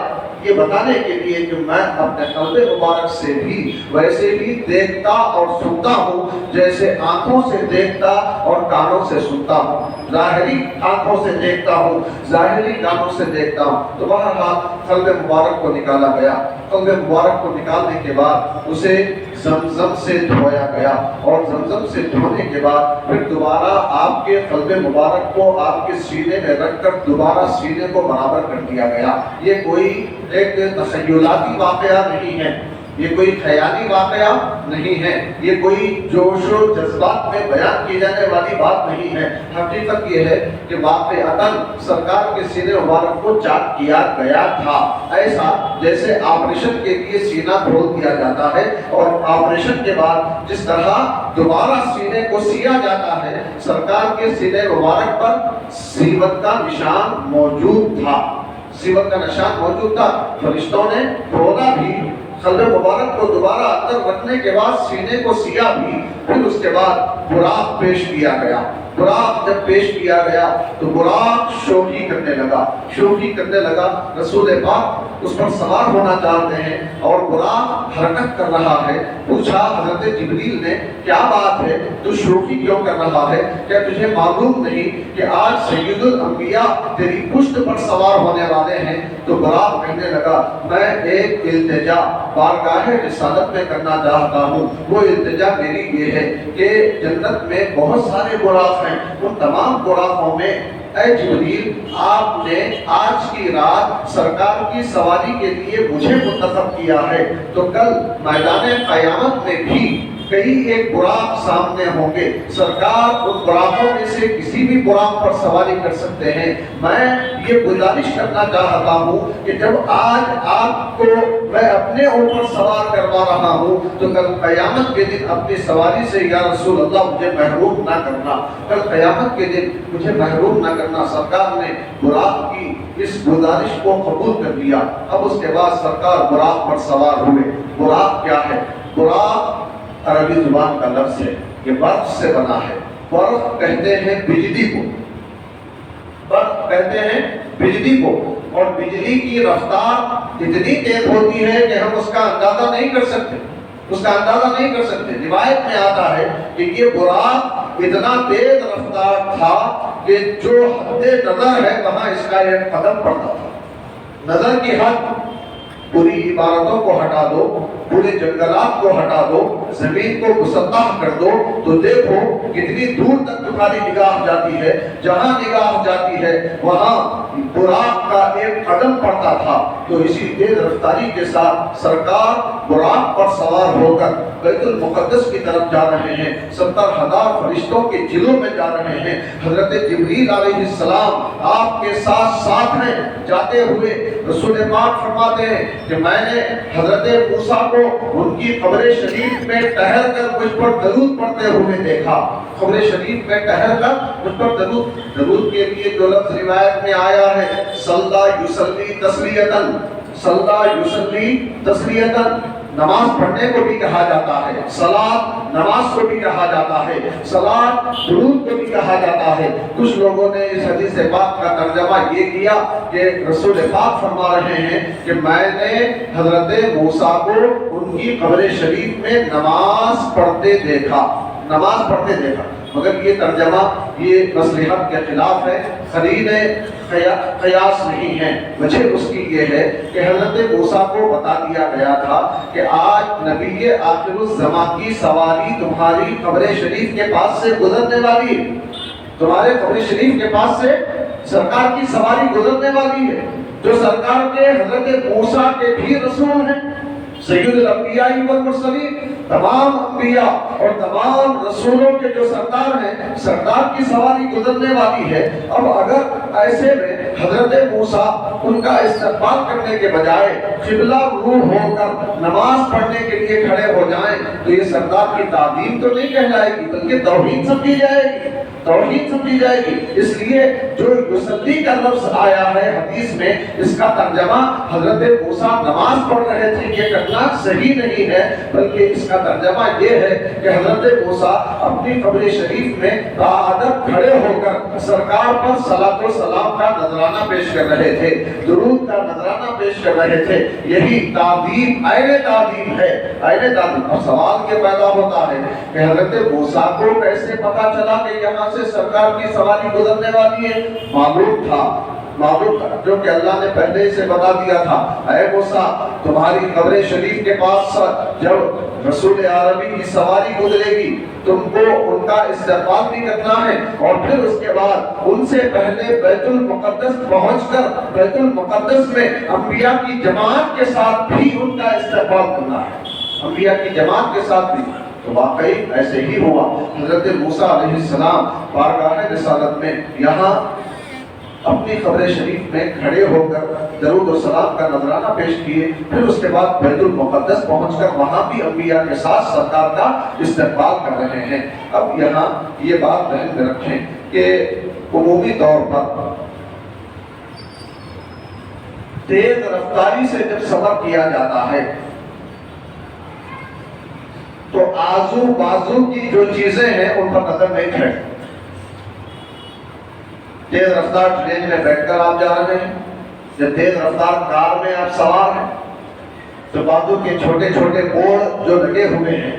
یہ بتانے کے لیے کہ میں اپنے قلب مبارک سے بھی ویسے ہی دیکھتا اور سنتا ہوں جیسے آنکھوں سے دیکھتا اور کانوں سے سنتا ہوں، ظاہری آنکھوں سے دیکھتا ہوں، ظاہری کانوں سے دیکھتا ہوں۔ تو بہرحال قلب مبارک کو نکالا گیا۔ قلب مبارک کو نکالنے کے بعد اسے زمزم سے دھویا گیا، اور زمزم سے دھونے کے بعد پھر دوبارہ آپ کے قلب مبارک کو آپ کے سینے میں رکھ کر دوبارہ سینے کو برابر کر دیا گیا۔ یہ کوئی ایک تخیلاتی واقعہ نہیں ہے، یہ کوئی خیالی واقعہ نہیں ہے، یہ کوئی جوش و جذبات میں بیان کی جانے والی بات نہیں ہے۔ حقیقت یہ ہے کہ واقعتاً سرکار کے سینے مبارک کو چاک کیا گیا تھا، ایسا جیسے آپریشن کے لیے سینہ کھول دیا جاتا ہے اور آپریشن کے بعد جس طرح دوبارہ سینے کو سیا جاتا ہے، سرکار کے سینے مبارک پر سیوت کا نشان موجود تھا، سیوت کا نشان موجود تھا۔ فرشتوں نے کھولا بھی، قلب مبارک کو دوبارہ اندر رکھنے کے بعد سینے کو سیا بھی، پھر اس کے بعد براق پیش کیا گیا۔ براق جب پیش کیا گیا تو براق شوخی کرنے لگا، شوخی کرنے لگا۔ رسول پاک اس پر سوار ہونا چاہتے ہیں اور براق حرکت کر رہا ہے۔ پوچھا حضرت جبریل نے کیا بات ہے، تو شوخی کیوں کر رہا ہے؟ کیا تجھے معلوم نہیں کہ آج سید الانبیاء تیری پشت پر سوار ہونے والے ہیں؟ تو براق کہنے لگا میں ایک التجا بارگاہ رسالت میں کرنا چاہتا ہوں۔ وہ التجا میری یہ ہے کہ جنت میں بہت سارے براق ہیں، ان تمام براقوں میں اے جبریل آپ نے آج کی رات سرکار کی سواری کے لیے مجھے منتخب کیا ہے، تو کل میدان قیامت میں بھی کئی ایک براق سامنے ہوں گے، سرکار ان براقوں میں سے کسی بھی براق پر سواری کر سکتے ہیں۔ میں یہ گزارش کرنا چاہتا ہوں کہ جب آج آپ کو میں اپنے اوپر سوار کروا رہا ہوں تو کل قیامت کے دن اپنی سواری سے یا رسول اللہ مجھے محروم نہ کرنا، کل قیامت کے دن مجھے محروم نہ کرنا۔ سرکار نے براق کی اس گزارش کو قبول کر لیا۔ اب اس کے بعد سرکار براق پر سوار ہوئے۔ براق کیا ہے؟ براق عربی زبان کا لفظ ہے، یہ برق سے بنا ہے۔ برق کہتے ہیں بجلی کو، برق کہتے ہیں بجلی کو، اور بجلی کی رفتار اتنی تیز ہوتی ہے کہ ہم اس کا اندازہ نہیں کر سکتے، اس کا اندازہ نہیں کر سکتے۔ روایت میں آتا ہے کہ یہ براق اتنا تیز رفتار تھا کہ جو حد نظر ہے وہاں اس کا ایک قدم پڑتا تھا۔ نظر کی حد، پوری عمارتوں کو ہٹا دو، پورے جنگلات کو ہٹا دو، زمین کو مسطح کر دو تو دیکھو کتنی دور تک تمہاری نگاہ جاتی ہے۔ جہاں نگاہ جاتی ہے وہاں براق کا ایک قدم پڑتا تھا۔ تو اسی تیز رفتاری کے ساتھ سرکار براق پر سوار ہو کر بیت المقدس کی طرف جا رہے ہیں۔ 70,000 فرشتوں کے جلوں میں جا رہے ہیں۔ حضرت جبریل علیہ السلام آپ کے ساتھ ساتھ ہیں۔ جاتے ہوئے رسول پاک فرماتے ہیں کہ میں نے حضرت موسیٰ کو ان کی قبر شریف میں ٹہر کر مجھ پر درود پڑھتے ہوئے دیکھا۔ قبر شریف میں ٹہر کر مجھ پر درود کے لیے جو لفظ روایت میں آیا ہے صلی یصلی تسلیتاً، صلی یصلی تسلیتاً، نماز پڑھنے کو بھی کہا جاتا ہے، صلاۃ نماز کو بھی کہا جاتا ہے، صلاۃ درود کو بھی کہا جاتا ہے۔ کچھ لوگوں نے اس حدیث پاک کا ترجمہ یہ کیا کہ رسول پاک فرما رہے ہیں کہ میں نے حضرت موسیٰ کو ان کی قبر شریف میں نماز پڑھتے دیکھا، نماز پڑھتے دیکھا، مگر یہ ترجمہ یہ مصلحت کے خلاف ہے، قرین قیاس نہیں ہے۔ وجہ اس کی یہ ہے کہ حضرت موسیٰ کو بتا دیا گیا تھا کہ آج نبی آخر الزمان کی سواری تمہاری قبر شریف کے پاس سے گزرنے والی ہے، تمہارے قبر شریف کے پاس سے سرکار کی سواری گزرنے والی ہے، جو سرکار کے حضرت موسیٰ کے بھی رسول ہیں، سید الانبیاء والمرسلین، تمام انبیاء اور تمام رسولوں کے جو سردار ہیں، سردار کی سواری گزرنے والی ہے۔ اب اگر ایسے میں حضرت موسیٰ ان کا استقبال کرنے کے بجائے قبلہ روح ہو کر نماز پڑھنے کے لیے کھڑے ہو جائیں تو یہ سردار کی تعظیم تو نہیں کہلائے گی بلکہ توہین سمجھی جائے گی، توہین سمجھی جائے گی۔ اس لیے جو یصلی کا لفظ آیا ہے حدیث میں، اس کا ترجمہ حضرت موسیٰ نماز پڑھ رہے تھے یہ کرنا صحیح نہیں ہے، بلکہ اس کا ترجمہ یہ ہے کہ حضرت موسیٰ اپنی قبر شریف میں باادب کھڑے ہو کر سرکار پر صلاۃ و سلام کا نذرانہ پیش کر رہے تھے، درود کا نذرانہ پیش کر رہے تھے۔ یہی تعظیم عین تعظیم ہے، عین تعظیم۔ اور سوال یہ پیدا ہوتا ہے کہ حضرت موسیٰ کو کیسے پتا چلا کہ یہاں سے سرکار کی سواری گزرنے والی ہے؟ معلوم تھا، معلوم تھا، جو کہ اللہ نے پہلے سے بتا دیا تھا۔ اے موسیٰ، تمہاری قبر شریف کے پاس جب رسول عربی کی سواری گزرے گی تم کو ان کا استقبال بھی کرنا ہے، اور پھر اس کے بعد ان سے پہلے بیت المقدس پہنچ کر بیت المقدس میں انبیاء کی جماعت کے ساتھ بھی ان کا استقبال کرنا ہے، انبیاء کی جماعت کے ساتھ بھی۔ تو واقعی ایسے ہی ہوا۔ حضرت موسیٰ علیہ السلام بارگاہ رسالت میں یہاں اپنی قبر شریف میں کھڑے ہو کر درود و سلام کا نذرانہ پیش کیے، پھر اس کے بعد بیت المقدس پہنچ کر وہاں بھی انبیاء کے ساتھ سرکار کا استقبال کر رہے ہیں۔ اب یہاں یہ بات ذہن میں رکھیں کہ عمومی طور پر تیز رفتاری سے جب سفر کیا جاتا ہے تو آزو بازو کی جو چیزیں ہیں ان پر نظر نہیں کھڑتی۔ تیز رفتار ٹرین میں بیٹھ کر آپ جا رہے ہیں یا تیز رفتار کار میں آپ سوار ہیں تو بازو کے چھوٹے چھوٹے بورڈ جو لگے ہوئے ہیں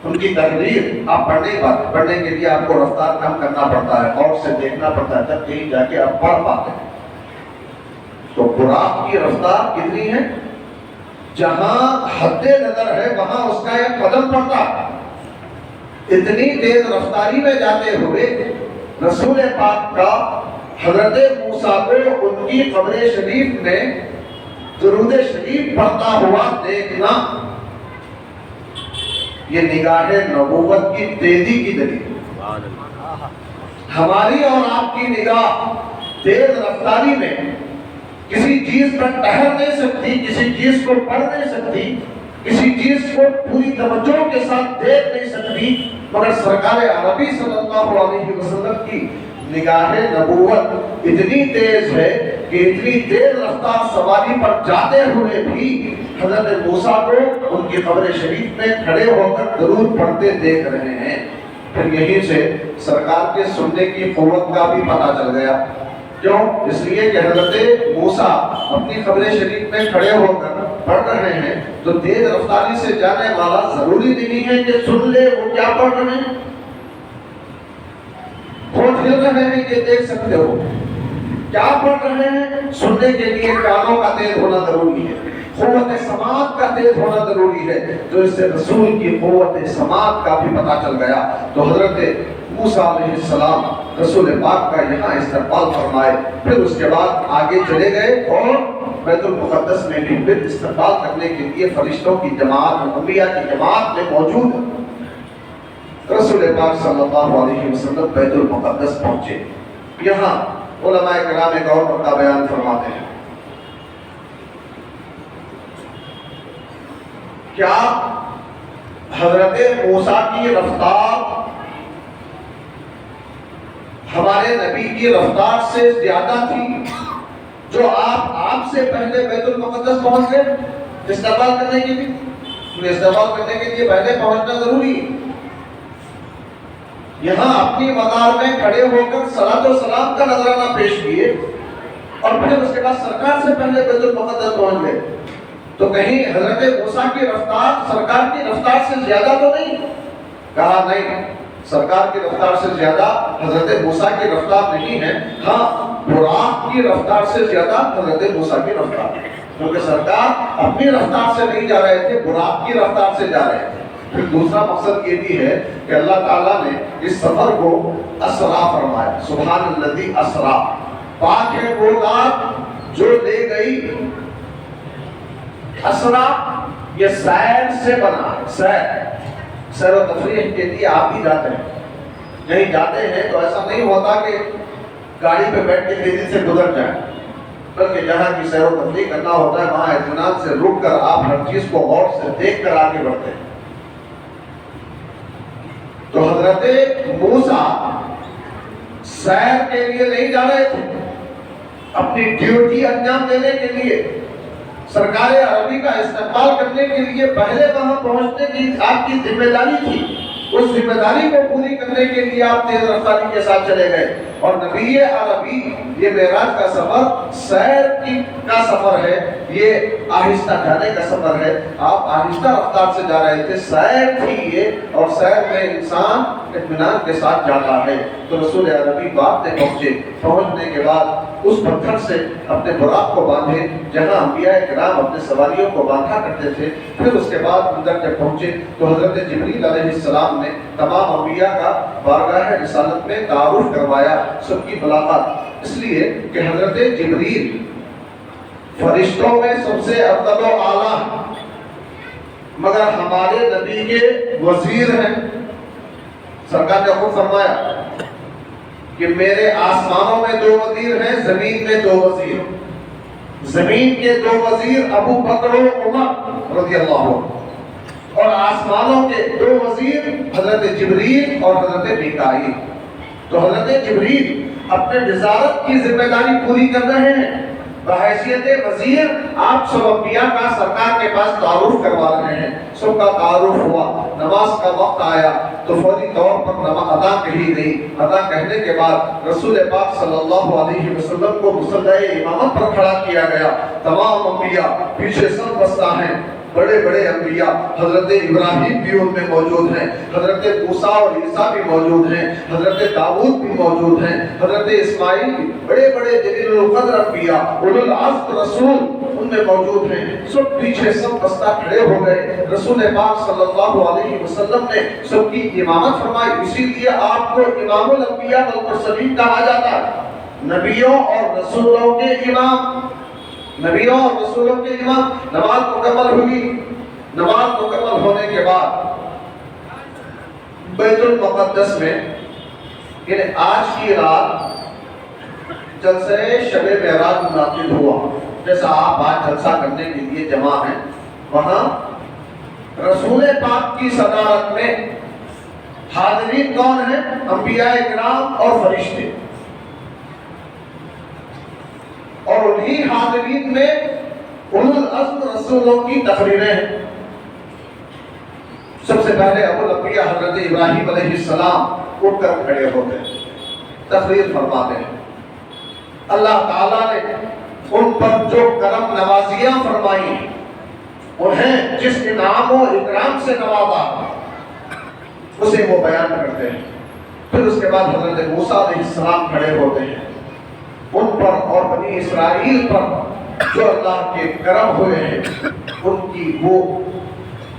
ان کی تقریر آپ پڑھ نہیں پاتے، پڑھنے کے لیے آپ کو رفتار کم کرنا پڑتا ہے، اور سے دیکھنا پڑتا ہے، تب کہیں جا کے آپ پڑھ پاتے ہیں۔ تو براق کی رفتار کتنی ہے؟ جہاں حد نظر ہے وہاں اس کا ایک قدم پڑتا۔ اتنی تیز رفتاری میں جاتے ہوئے رسول پاک کا حضرت موسیٰ کو ان کی قبر شریف میں درود شریف پڑھتا ہوا دیکھنا، یہ نگاہ نبوت کی تیزی کی دلیل۔ ہماری اور آپ کی نگاہ تیز رفتاری میں کسی چیز پر ٹہر نہیں سکتی، کسی چیز کو پڑھ نہیں سکتی، کسی چیز کو پوری توجہ کے ساتھ دیکھ نہیں سکتی، مگر سرکار عربی صلی اللہ علیہ وسلم کی نگاہ نبوت اتنی تیز ہے کہ اتنی تیز رفتار سواری پر جاتے ہوئے بھی حضرت موسیٰ کو ان کی قبر شریف میں کھڑے ہو کر درود پڑھتے دیکھ رہے ہیں۔ پھر یہیں سے سرکار کے سننے کی قوت کا بھی پتہ چل گیا۔ کیوں؟ اس لیے کہ حضرت موسیٰ اپنی قبر شریف میں کھڑے ہو کر پڑھ رہے ہیں تو تیز رفتاری سے جانے والا ضروری نہیں ہے کہ سن لے وہ کیا پڑھ رہے ہیں، ہوٹ ہل رہے ہیں کہ دیکھ سکتے ہو کیا پڑھ رہے ہیں۔ سننے کے لیے کانوں کا تیز ہونا ضروری ہے، قوت سماعت کا تیز ہونا ضروری ہے، تو اس سے رسول کی قوت سماعت کا بھی پتہ چل گیا۔ تو حضرت موسیٰ علیہ السلام رسول پاک کا یہاں استقبال فرمائے، پھر اس کے بعد آگے چلے گئے اور بیت المقدس میں بھی پھر استقبال کرنے کے لیے فرشتوں کی جماعت، انبیاء کی جماعت میں موجود ہے۔ رسول پاک صلی اللہ علیہ وسلم بیت المقدس پہنچے۔ یہاں علماء کرام ایک اور نقطہ بیان فرماتے ہیں، کیا حضرت موسیٰ کی رفتار ہمارے نبی کی رفتار سے زیادہ تھی جو آپ سے پہلے بیت المقدس پہنچ گئے استقبال کرنے کے لیے؟ استقبال کرنے کے لیے پہلے پہنچنا ضروری ہے۔ یہاں اپنی مزار میں کھڑے ہو کر صلاۃ و سلام کا نذرانہ پیش کیے اور پھر اس کے بعد سرکار سے پہلے بیت المقدس پہنچ گئے، تو کہیں حضرت موسیٰ کی رفتار سرکار کی رفتار سے زیادہ تو نہیں؟ کہا نہیں، سرکار کی رفتار سے زیادہ حضرت موسیٰ کی رفتار نہیں ہے، ہاں براق کی رفتار سے زیادہ حضرت موسیٰ کی رفتار ہے، کیونکہ سرکار اپنی رفتار سے نہیں جا رہے تھے، براق کی رفتار سے جا رہے تھے۔ پھر دوسرا مقصد یہ بھی ہے کہ اللہ تعالیٰ نے اس سفر کو اسرا فرمایا، سبحان الذی اسرا، پاک ہے وہ ذات جو لے گئی۔ اسرا یہ سیر سے بنا ہے، سیر و تفریح کے لیے آپ ہی جاتے ہیں، کہیں جاتے ہیں تو ایسا نہیں ہوتا کہ گاڑی پہ بیٹھ کے تیزی سے گزر جائیں، بلکہ جہاں کی سیر و تفریح کرنا ہوتا ہے وہاں اطمینان سے رک کر آپ ہر چیز کو غور سے دیکھ کر آگے بڑھتے ہیں۔ تو حضرت موسیٰ سیر کے لیے نہیں جا رہے تھے، اپنی ڈیوٹی انجام دینے کے لیے، سرکار عربی کا استقبال کرنے کے لیے پہلے وہاں پہنچنے کی آپ کی ذمہ داری تھی، اس ذمہ داری کو پوری کرنے کے لیے آپ تیز رفتاری کے ساتھ چلے گئے۔ اور نبی عربی یہ معراج کا سفر سیر کا سفر ہے، یہ آہستہ جانے کا سفر ہے، آپ آہستہ رفتار سے جا رہے تھے، سیر تھی یہ، اور سیر میں انسان اطمینان کے ساتھ جاتا ہے۔ تو رسول عربی بات میں پہنچنے کے بعد اس پتھر سے اپنے براق کو باندھے جہاں انبیاء کرام اپنے سواریوں کو باندھا کرتے تھے۔ پھر اس کے بعد اندر جب پہنچے تو حضرت جبریل علیہ السلام نے تمام انبیاء کا بارگاہ رسالت میں تعارف کروایا، سب کی ملاقات، اس لیے کہ حضرت جبریل فرشتوں میں سب سے افضل و اعلیٰ مگر ہمارے نبی کے وزیر ہیں۔ سرکار نے خود فرمایا کہ میرے آسمانوں میں 2 وزیر ہیں، زمین میں 2 وزیر، زمین کے 2 وزیر ابو بکر و عمر رضی اللہ عنہ، اور آسمانوں کے 2 وزیر حضرت جبریل اور حضرت میکائیل۔ تو حضرت جبریل اپنے وزارت کی ذمہ داری پوری کر رہے ہیں، بحیثیت وزیر آپ سب انبیاء کا سرکار کے پاس تعارف کروا رہے ہیں۔ سب کا تعارف ہوا، نماز کا وقت آیا تو فوری طور پر نماز ادا کہی گئی۔ ادا کہنے کے بعد رسول پاک صلی اللہ علیہ وسلم کو مصلی امامت پر کھڑا کیا گیا۔ تمام انبیاء پیچھے سب بستہ ہیں، بڑے بڑے انبیاء، حضرت ابراہیم بھی ان میں موجود ہیں، حضرت موسیٰ اور عیسیٰ بھی موجود ہیں، حضرت داؤد بھی موجود ہیں، حضرت اسماعیل بھی، بڑے بڑے جلیل القدر انبیاء، اولو العزم رسول ان میں موجود ہیں۔ سب پیچھے سب بستہ کھڑے ہو گئے۔ رسول پاک صلی اللہ علیہ وسلم نے سب کی امامت فرمائی، اسی لیے آپ کو امام الانبیاء والمرسلین کہا جاتا ہے، نبیوں اور رسولوں کے امام، نبیوں اور رسولوں کے امام۔ نماز مکمل ہوئی، نماز مکمل ہونے کے بعد بیت المقدس میں یعنی آج کی رات جلسہ شب معراج منعقد ہوا، جیسا آپ آج جلسہ کرنے کے لیے جمع ہیں، وہاں رسول پاک کی صدارت میں حاضرین کون ہیں؟ انبیاء کرام اور فرشتے، اور انہی حاضرین میں اولو العزم رسولوں کی تقریریں ہیں۔ سب سے پہلے ابو الانبیاء حضرت ابراہیم علیہ السلام اٹھ کر کھڑے ہوتے ہیں، تقریر فرماتے ہیں۔ اللہ تعالیٰ نے ان پر جو کرم نوازیاں فرمائی، انہیں جس انعام و اکرام سے نوازا، اسے وہ بیان کرتے ہیں۔ پھر اس کے بعد حضرت موسیٰ علیہ السلام کھڑے ہوتے ہیں، ان پر اور بنی اسرائیل پر جو اللہ کے کرم ہوئے ہیں ان کی وہ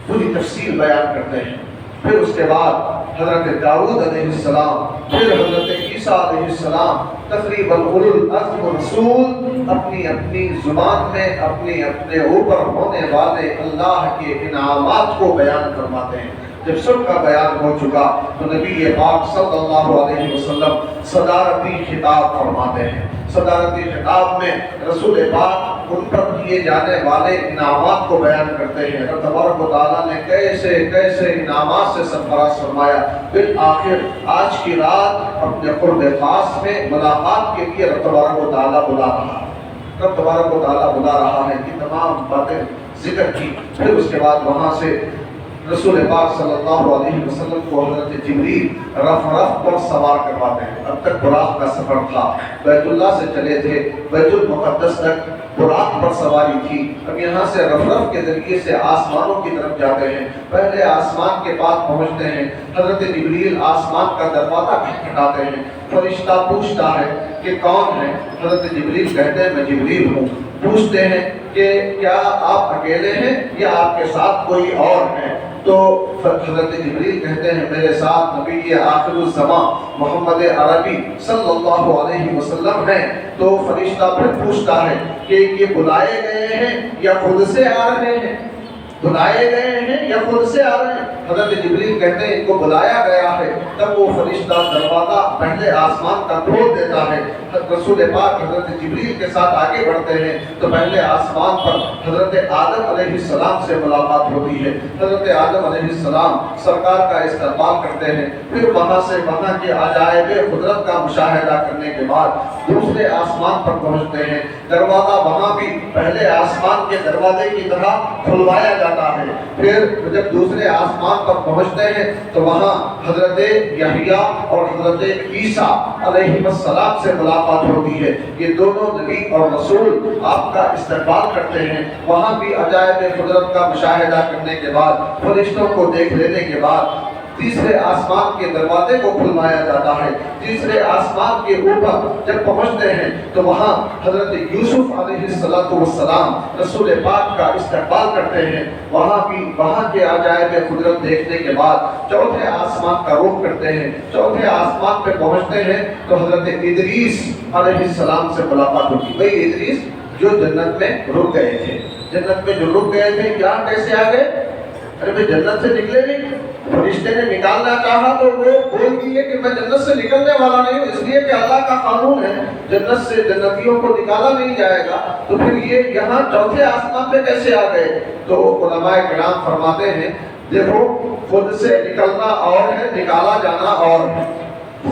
پوری تفصیل بیان کرتے ہیں۔ پھر اس کے بعد حضرت داؤد علیہ السلام، پھر حضرت عیسیٰ علیہ السلام، تقریباً اولو العزم رسول اپنی اپنی زبان میں اپنے اپنے اوپر ہونے والے اللہ کے انعامات کو بیان فرماتے ہیں۔ جب سب کا بیان ہو چکا تو نبی پاک صلی اللہ علیہ وسلم صدارتی خطاب فرماتے ہیں۔ صدارتی خطاب میں رسول پاک ان پر کیے جانے والے انعامات کو بیان کرتے ہیں۔ رب تبارک و تعالیٰ نے کیسے کیسے انعامات سے سرفراز فرمایا۔ بالآخر آج کی رات اپنے قرب خاص میں ملاقات کے لیے رب تبارک و تعالیٰ بلا رہا ہے، رب تبارک و تعالیٰ بلا رہا ہے کہ تمام باتیں ذکر کی۔ پھر اس کے بعد وہاں سے رسول پاک صلی اللہ علیہ وسلم کو حضرت جبریل رف پر سوار کرواتے ہیں۔ اب تک براق کا سفر تھا، بیت اللہ سے چلے تھے، بیت المقدس تک براق پر سواری تھی۔ اب یہاں سے رف کے ذریعے سے آسمانوں کی طرف جاتے ہیں۔ پہلے آسمان کے پاس پہنچتے ہیں، حضرت جبریل آسمان کا دروازہ کھٹکھٹاتے ہیں۔ فرشتہ پوچھتا ہے کہ کون ہے؟ حضرت جبریل کہتے ہیں میں جبریل ہوں۔ پوچھتے ہیں کہ کیا آپ اکیلے ہیں یا آپ کے ساتھ کوئی اور ہے؟ تو حضرت جبریل کہتے ہیں میرے ساتھ نبی آخر الزمان محمد عربی صلی اللہ علیہ وسلم ہیں۔ تو فرشتہ پھر پوچھتا ہے کہ یہ بلائے گئے ہیں یا خود سے آ رہے ہیں؟ بلائے گئے ہیں یا خود سے آ رہے ہیں؟ حضرت جبریل کہتے ہیں ان کو بلایا گیا ہے۔ تب وہ فرشتہ دروازہ پہلے آسمان کا کھول دیتا ہے، رسول پاک حضرت جبریل کے ساتھ آگے بڑھتے ہیں تو پہلے آسمان پر حضرت آدم علیہ السلام سے ملاقات ہوتی ہے۔ حضرت آدم علیہ السلام سرکار کا استقبال کرتے ہیں، پھر وہاں سے وہاں کے عجائب قدرت کا مشاہدہ کرنے کے بعد دوسرے آسمان پر پہنچتے ہیں۔ دروازہ وہاں بھی پہلے آسمان کے دروازے کی طرح کھلوایا جاتا ہے۔ پھر جب دوسرے آسمان پر پہنچتے ہیں تو وہاں حضرت یحییٰ اور حضرت عیسیٰ علیہ السلام سے ملاقات ہوتی ہے۔ یہ دونوں نبی اور رسول آپ کا استقبال کرتے ہیں۔ وہاں بھی عجائب قدرت کا مشاہدہ کرنے کے بعد، فرشتوں کو دیکھ لینے کے بعد تیسرے آسمان کے دروازے کو کھلوایا جاتا ہے۔ تیسرے آسمان کے اوپر جب پہنچتے ہیں تو وہاں حضرت یوسف علیہ السلام رسول پاک کا استقبال کرتے ہیں۔ وہاں بھی وہاں کے عجائب قدرت دیکھنے کے بعد چوتھے آسمان کا رخ کرتے ہیں۔ چوتھے آسمان پہ پہنچتے ہیں تو حضرت ادریس علیہ السلام سے ملاقات ہوتی۔ بھئی ادریس جو جنت میں رک گئے تھے، جنت میں جو رک گئے تھے، یہاں کیسے آ گئے؟ ارے میں جنت سے نکلے نہیں، فرشتے نے نکالنا چاہا تو وہ بول دیے کہ میں جنت سے نکلنے والا نہیں ہوں، اس لیے کہ اللہ کا قانون ہے جنت سے جنتیوں کو نکالا نہیں جائے گا۔ تو پھر یہ یہاں چوتھے آسمان پہ کیسے آ گئے؟ تو علماء کرام فرماتے ہیں دیکھو، خود سے نکلنا اور ہے، نکالا جانا اور ہے۔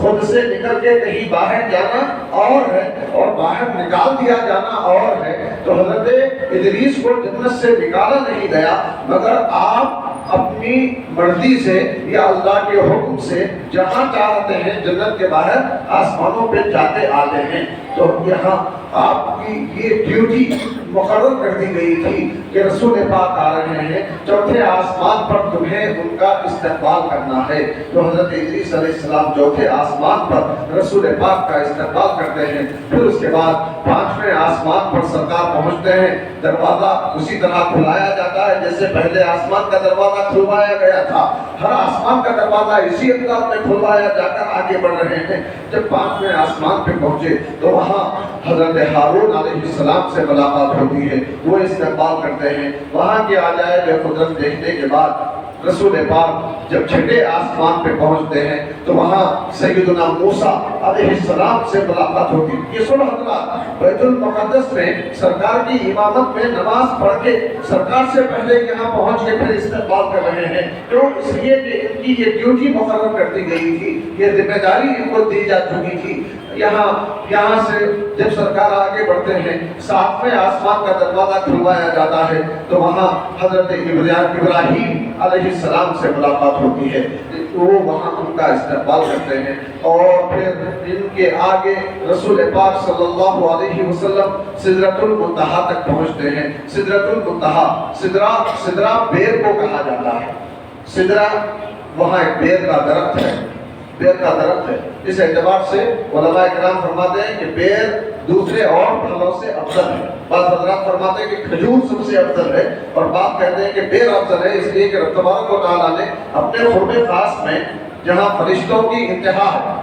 خود سے نکل کے کہیں باہر جانا اور ہے، اور باہر نکال دیا جانا اور ہے۔ تو حضرت ادریس کو جنت سے نکالا نہیں گیا، مگر آپ اپنی مرضی سے یا اللہ کے حکم سے جہاں چاہتے ہیں جنت کے باہر آسمانوں پہ جاتے آتے ہیں۔ تو یہاں آپ کی یہ ڈیوٹی مقرر کر دی گئی تھی کہ رسول پاک آ رہے ہیں، چوتھے آسمان پر تمہیں ان کا استقبال کرنا ہے۔ تو حضرت ادریس علیہ السلام چوتھے آسمان پر رسول پاک کا استقبال کرتے ہیں۔ پھر اس کے بعد پانچویں آسمان پر سرکار پہنچتے ہیں، دروازہ اسی طرح کھلایا جاتا ہے جیسے پہلے آسمان کا دروازہ کھلوایا گیا تھا۔ ہر آسمان کا دروازہ اسی انداز میں کھلوایا جا کر آگے بڑھ رہے ہیں۔ جب پانچویں آسمان پہ پہنچے تو وہاں حضرت ہارون علیہ السلام سے ملاقات ہوتی ہے، وہ استقبال کرتے ہیں۔ وہاں کے عجائب قدرت دیکھنے کے بعد رسول پاک جب چھٹے آسمان پہ پہنچتے ہیں تو وہاں سیدنا موسیٰ علیہ السلام سے ملاقات ہوتی ہے۔ یہ سن حضرات بیت المقدس میں سرکار کی امامت میں نماز پڑھ کے سرکار سے پہلے یہاں پہنچ کے پھر استقبال کر رہے ہیں، کیوں؟ اس لیے کہ ان کی یہ ڈیوٹی مقرر کر دی گئی تھی، یہ ذمہ داری ان کو دی جا چکی تھی۔ یہاں سے جب سرکار آگے بڑھتے ہیں، ساتویں آسمان کا دروازہ کھلوایا جاتا ہے تو وہاں حضرت ابراہیم علیہ السلام سے ملاقات ہوتی ہے۔ وہ وہاں ان کا استقبال کرتے ہیں اور پھر ان کے آگے رسول پاک صلی اللہ علیہ وسلم سدرۃ المنتہا تک پہنچتے ہیں۔ سدرۃ المنتہا، سدرہ بیر کو کہا جاتا ہے۔ سدرہ وہاں ایک بیر کا درخت ہے، بیر کا درخت ہے۔ اس اعتبار سے علماء کرام فرماتے ہیں کہ بیر دوسرے اور پھلوں سے افضل ہے۔ بعض حضرات فرماتے ہیں کہ کھجور سب سے افضل ہے، اور بعض کہتے ہیں کہ بیر افضل ہے، اس لیے کہ رب تبارک و تعالیٰ نے اپنے قرب خاص میں جہاں فرشتوں کی انتہا ہے،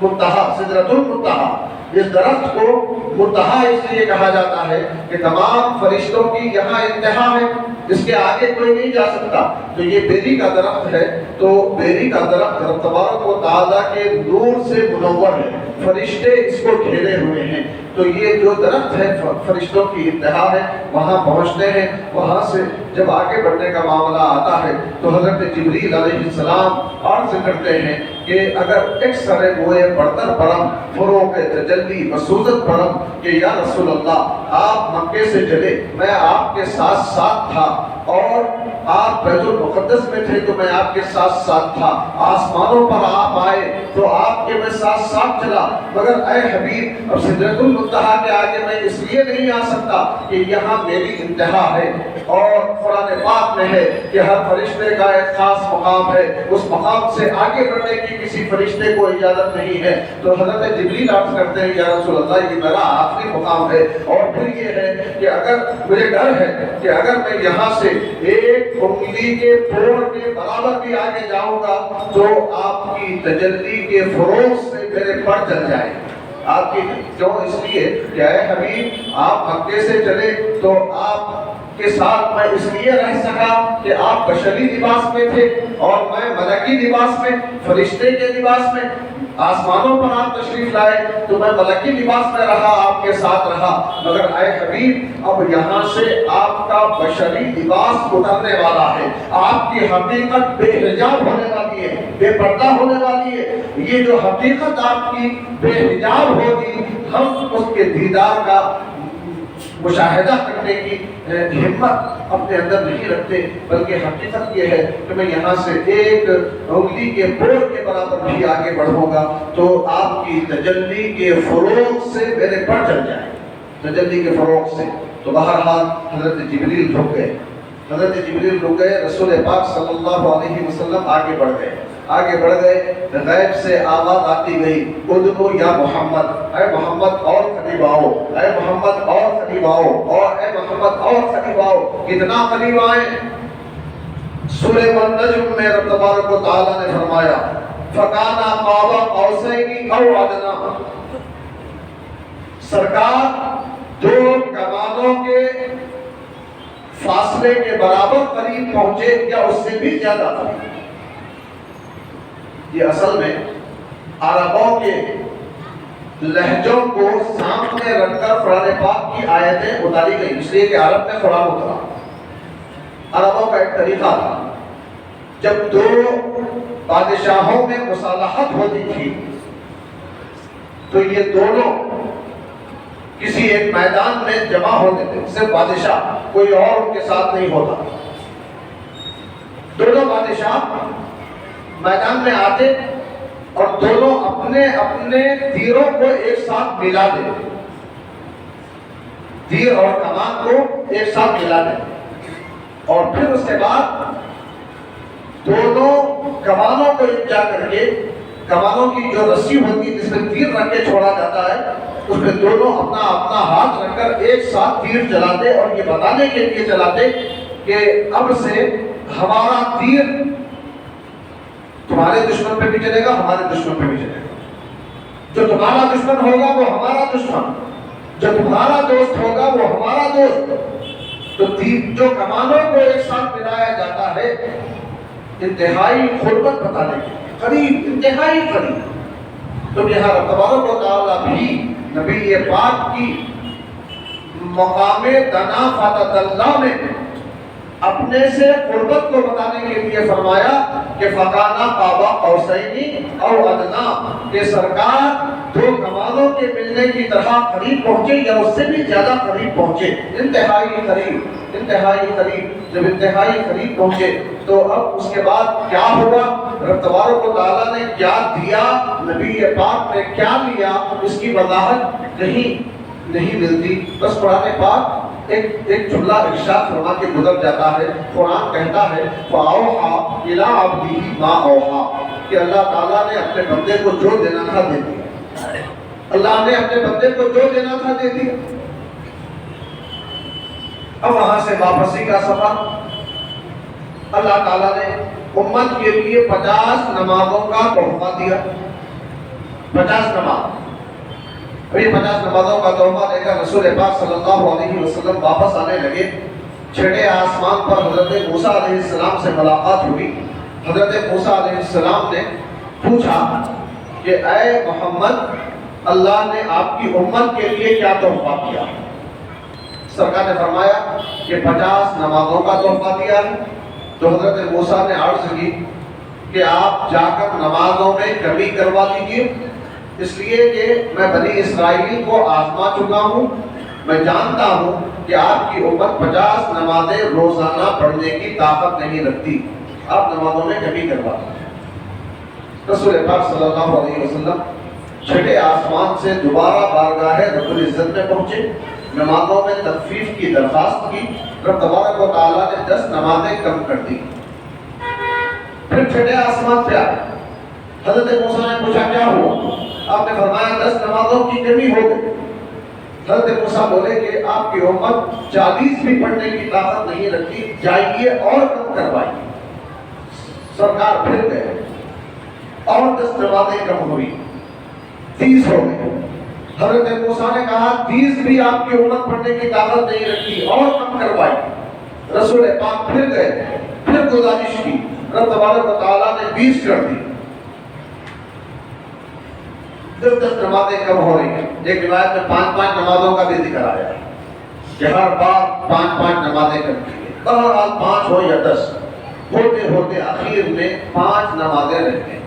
منتہا، سدرۃ المنتہا، اس درخت کو منتہا اس لیے کہا جاتا ہے کہ تمام فرشتوں کی یہاں انتہا ہے، اس کے آگے کوئی نہیں جا سکتا۔ تو یہ بیری کا درخت ہے، تو بیری کا درخت رب تبارک و تعالیٰ کے نور سے منور ہے، فرشتے اس کو گھیرے ہوئے ہیں۔ تو یہ جو درخت ہے فرشتوں کی انتہا ہے، وہاں پہنچتے ہیں۔ وہاں سے جب آگے بڑھنے کا معاملہ آتا ہے تو حضرت جبریل علیہ السلام عرض کرتے ہیں کہ اگر ایک سرے ہوئے برتر پرم فروغ تجلی بسوزت پرم کہ یا رسول اللہ آپ مکے سے چلے، میں آپ کے ساتھ ساتھ تھا، اور آپ بیت المقدس میں تھے تو میں آپ کے ساتھ ساتھ تھا، آسمانوں پر آپ آئے تو آپ کے میں ساتھ ساتھ چلا، مگر اے حبیب اب سدرۃ المنتہا کے آگے میں اس لیے نہیں آ سکتا کہ یہاں میری انتہا ہے، اور قرآن پاک میں ہے کہ ہر فرشتے کا ایک خاص مقام ہے، اس مقام سے آگے بڑھنے کی کسی فرشتے کو اجازت نہیں ہے۔ تو حضرت جبریل عرض کرتے ہیں یا رسول اللہ یہ میرا آخری مقام ہے، اور پھر یہ ہے کہ اگر مجھے ڈر ہے کہ اگر میں یہاں سے ایک انگلی کے پھوڑ کے برابر بھی آگے جاؤں گا تو آپ کی تجلی کے فروغ سے میرے پر چل جائے آپ کی، کیوں؟ اس لیے کہ اے حبیب آپ مکے سے چلے تو آپ کے ساتھ میں اس لیے رہ سکا کہ آپ بشری لباس میں تھے اور میں ملکی لباس میں، فرشتے کے لباس میں۔ آسمانوں پر آپ تشریف لائے تو میں ملکی لباس میں رہا، آپ کے ساتھ رہا، مگر اے حبیب اب یہاں سے آپ کا بشری لباس اترنے والا ہے، آپ کی حقیقت بے حجاب ہونے والی ہے، بے پردہ ہونے والی ہے۔ یہ جو حقیقت آپ کی بے حجاب ہوگی، ہم اس کے دیدار کا مشاہدہ کرنے کی ہمت اپنے اندر نہیں رکھتے، بلکہ حقیقت یہ ہے کہ میں یہاں سے ایک انگلی کے بور کے برابر بھی آگے بڑھوں گا تو آپ کی تجلی کے فروغ سے میرے پر چل جائے، تجلی کے فروغ سے۔ تو بہرحال حضرت جبریل رک گئے، حضرت جبریل رک گئے، رسول پاک صلی اللہ علیہ وسلم آگے بڑھ گئے، آگے بڑھ گئے، غیب سے آواز آتی گئی، ادعو یا محمد، اے محمد اور قریب آؤ، اے محمد اور قریب آؤ، اور اے محمد اور قریب آؤ۔ کتنا قریب آئے؟ سورہ النجم میں رب تبارک و تعالیٰ نے فرمایا فَكَانَ قَابَ قَوْسَيْنِ أَوْ أَدْنَىٰ، سرکار دو کمانوں کے فاصلے کے برابر قریب پہنچے یا اس سے بھی زیادہ قریب۔ یہ اصل میں عربوں کے لہجوں کو سامنے رکھ کر قرآن پاک کی آیتیں اتاری گئی، اس لیے کہ عرب میں قرآن اترا۔ عربوں کا ایک طریقہ تھا، جب دو بادشاہوں میں مصالحت ہوتی تھی تو یہ دونوں کسی ایک میدان میں جمع ہوتے تھے، صرف بادشاہ، کوئی اور ان کے ساتھ نہیں ہوتا۔ دونوں بادشاہ میدان میں آتے اور دونوں اپنے اپنے تیروں کو ایک ساتھ ملا دیتے، تیر اور کمان کو ایک ساتھ ملا دیتے، اور پھر اس کے بعد دونوں کمانوں کو یکجا کر کے، کمانوں کی جو رسی ہوتی جس میں تیر رکھ کے چھوڑا جاتا ہے، اس میں دونوں اپنا اپنا ہاتھ رکھ کر ایک ساتھ تیر چلاتے اور یہ بتانے کے لیے چلاتے کہ اب سے ہمارا تیر تمہارے دشمن پہ بھی چلے گا، ہمارے دشمن پہ بھی چلے گا، جو تمہارا دشمن ہوگا وہ ہمارا دشمن، جو تمہارا دوست ہوگا وہ ہمارا دوست۔ تو جو کمانوں کو ایک ساتھ ملایا جاتا ہے انتہائی قربت بتانے کے لیے، قریب، انتہائی قریب۔ تو یہاں تبارک و تعالیٰ بھی نبی پاک کی مقام دنا فاتت اللہ میں اپنے سے قربت کو بتانے کے لیے فرمایا کہ فَكَانَ قَابَ قَوْسَيْنِ أَوْ أَدْنَىٰ، کہ سرکار دو کمانوں کے ملنے کی طرح قریب پہنچے یا اس سے بھی زیادہ قریب پہنچے، انتہائی قریب، انتہائی قریب۔ جب انتہائی قریب پہنچے تو اب اس کے بعد کیا ہوا، رب تبارک و تعالیٰ نے کیا دیا، نبی پاک نے کیا لیا، اس کی وضاحت کہیں نہیں ملتی۔ بس قرآن پاک ایک جملہ ارشاد فرما کے گزر جاتا ہے۔ قرآن کہتا ہے فَأَوْحَىٰ إِلَىٰ عَبْدِهِ مَا أَوْحَىٰ، کہ اللہ تعالیٰ نے اپنے بندے کو جو دینا تھا دے دیا، اللہ نے اپنے بندے کو جو دینا تھا دے دیا۔ اب وہاں سے واپسی کا سفر، اللہ تعالیٰ نے امت کے لیے 50 نمازوں کا تحفہ دیا، 50 نماز۔ ابھی 50 نمازوں کا تحفہ لے کر رسول پاک صلی اللہ علیہ وسلم واپس آنے لگے۔ چھٹے آسمان پر حضرت موسیٰ علیہ السلام سے ملاقات ہوئی۔ حضرت موسیٰ علیہ السلام نے پوچھا کہ اے محمد، اللہ نے آپ کی امت کے لیے کیا تحفہ کیا؟ سرکار نے فرمایا کہ 50 نمازوں کا تحفہ دیا ہے۔ تو حضرت موسیٰ نے عرض کی کہ آپ جا کر نمازوں میں کمی کروا دیجیے، اس لیے کہ میں بنی اسرائیل کو آزما چکا ہوں، میں جانتا ہوں کہ آپ کی امت 50 نمازیں روزانہ پڑھنے کی طاقت نہیں رکھتی، آپ نمازوں میں کمی کروا دیجیے۔ رسول پاک صلی اللہ علیہ وسلم چھٹے آسمان سے دوبارہ بارگاہ رب العزت میں پہنچے، نمازوں میں تخفیف کی درخواست کی۔ رب تبارک و تعالیٰ نے 10 نمازیں کم کر دی۔ پھر چھٹے آسمان پہ آئے، حضرت موسیٰ نے پوچھا کیا ہوا؟ آپ نے فرمایا 10 نمازوں کی کمی ہو گئی۔ حضرت موسیٰ بولے کہ آپ کی امت 40 بھی پڑھنے کی طاقت نہیں رکھتی، جائیے اور کم کروائیے۔ سرکار پھر گئے اور 10 نمازیں کم ہوئی، 30 ہو گئی۔ حضرت موسیٰ نے کہا 30 بھی آپ کی امت پڑھنے کی طاقت نہیں رکھتی، اور کم کروائی۔ رسول پاک پھر گئے، پھر گزارش کی، رب تبارک و تعالیٰ نے 20 کر دی۔ 10 نمازیں کم ہو رہی ہیں۔ ایک روایت میں 5 نمازوں کا بھی ذکر آیا ہے کہ ہر بار 5 نمازیں کرتی ہے۔ بہرحال 5 ہو یا 10، ہوتے ہوتے آخر میں 5 نمازیں رہ گئیں۔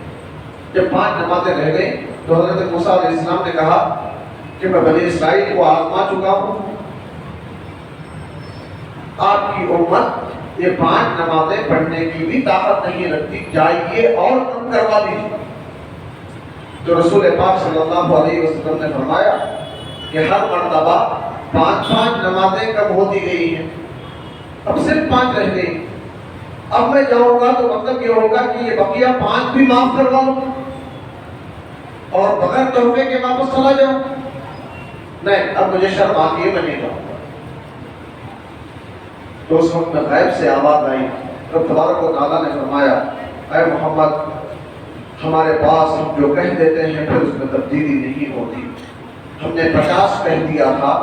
جب 5 نمازیں رہ گئیں تو حضرت موسیٰ علیہ السلام نے کہا کہ میں بنی اسرائیل کو آزما چکا ہوں، آپ کی امت یہ 5 نمازیں پڑھنے کی بھی طاقت نہیں رکھتی، جائیے اور کم کروا دیجیے۔ تو رسول پاک صلی اللہ علیہ وسلم نے فرمایا کہ ہر مرتبہ 5 نمازیں کم ہوتی گئی ہیں، اب صرف 5 رہ گئی۔ اب میں جاؤں گا تو مطلب یہ ہوگا کہ یہ بقیہ 5 بھی معاف کروا لوں اور بغیر تحفے کے واپس چلا جاؤں؟ نہیں، اب مجھے شرم آتی ہے، میں نہیں جاؤں گا۔ تو اس وقت میں غیب سے آواز آئی، رب تبارک و تعالیٰ نے فرمایا اے محمد، ہمارے پاس ہم جو کہہ دیتے ہیں پھر اس میں تبدیلی نہیں ہوتی۔ ہم نے 50 کہہ دیا تھا،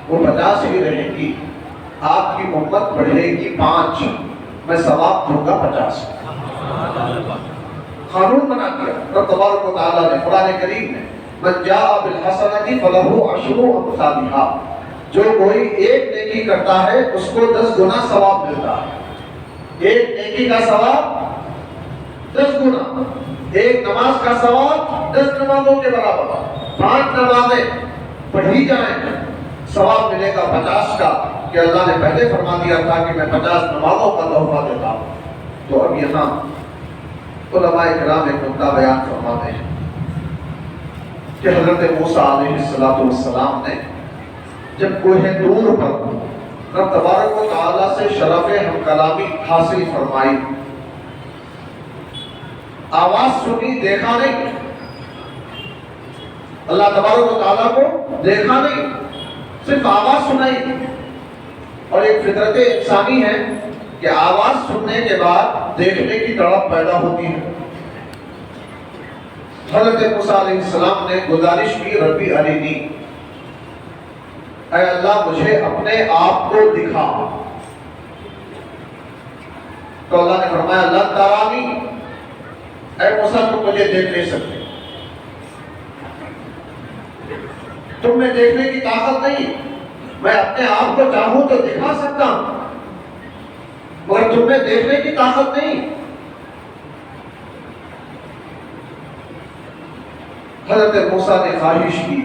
وہ 50 ہی رہیں گی، آپ کی امت بڑھے گی 5، میں ثواب دوں گا 50۔ قانون بنا دیا رب تبارک و تعالیٰ نے قرآن کریم میں، من جاء بالحسنۃ فلہ عشر امثالھا، جو کوئی ایک نیکی کرتا ہے اس کو 10 گنا ثواب ملتا ہے۔ ایک نیکی کا ثواب 10 گنا، ایک نماز کا ثواب 10 نمازوں کے برابر۔ 5 نمازیں پڑھی جائیں، ثواب ملے گا 50 کا، کہ اللہ نے پہلے فرما دیا تھا کہ میں 50 نمازوں کا تحفہ دیتا ہوں۔ تو اب یہاں علماء کرام ایک نکتہ بیان فرماتے ہیں کہ حضرت موسیٰ علیہ السلام نے جب کوہ طور پر رب تبارک و تعالیٰ سے شرف ہم کلامی حاصل فرمائی، آواز سنی، دیکھا نہیں، اللہ تبارک و تعالیٰ کو دیکھا نہیں، صرف آواز سنائی۔ اور ایک فطرت انسانی ہے کہ آواز سننے کے بعد دیکھنے کی تڑپ پیدا ہوتی ہے۔ حضرت موسیٰ علیہ السلام نے گزارش کی، ربی ارینی، اے اللہ مجھے اپنے آپ کو دکھا۔ تو اللہ نے فرمایا لن ترانی، اے موسیٰ تم مجھے دیکھ نہیں سکتے، تم میں دیکھنے کی طاقت نہیں، میں اپنے آپ کو چاہوں تو دکھا سکتا ہوں مگر تم میں دیکھنے کی طاقت نہیں۔ حضرت موسیٰ نے خواہش کی،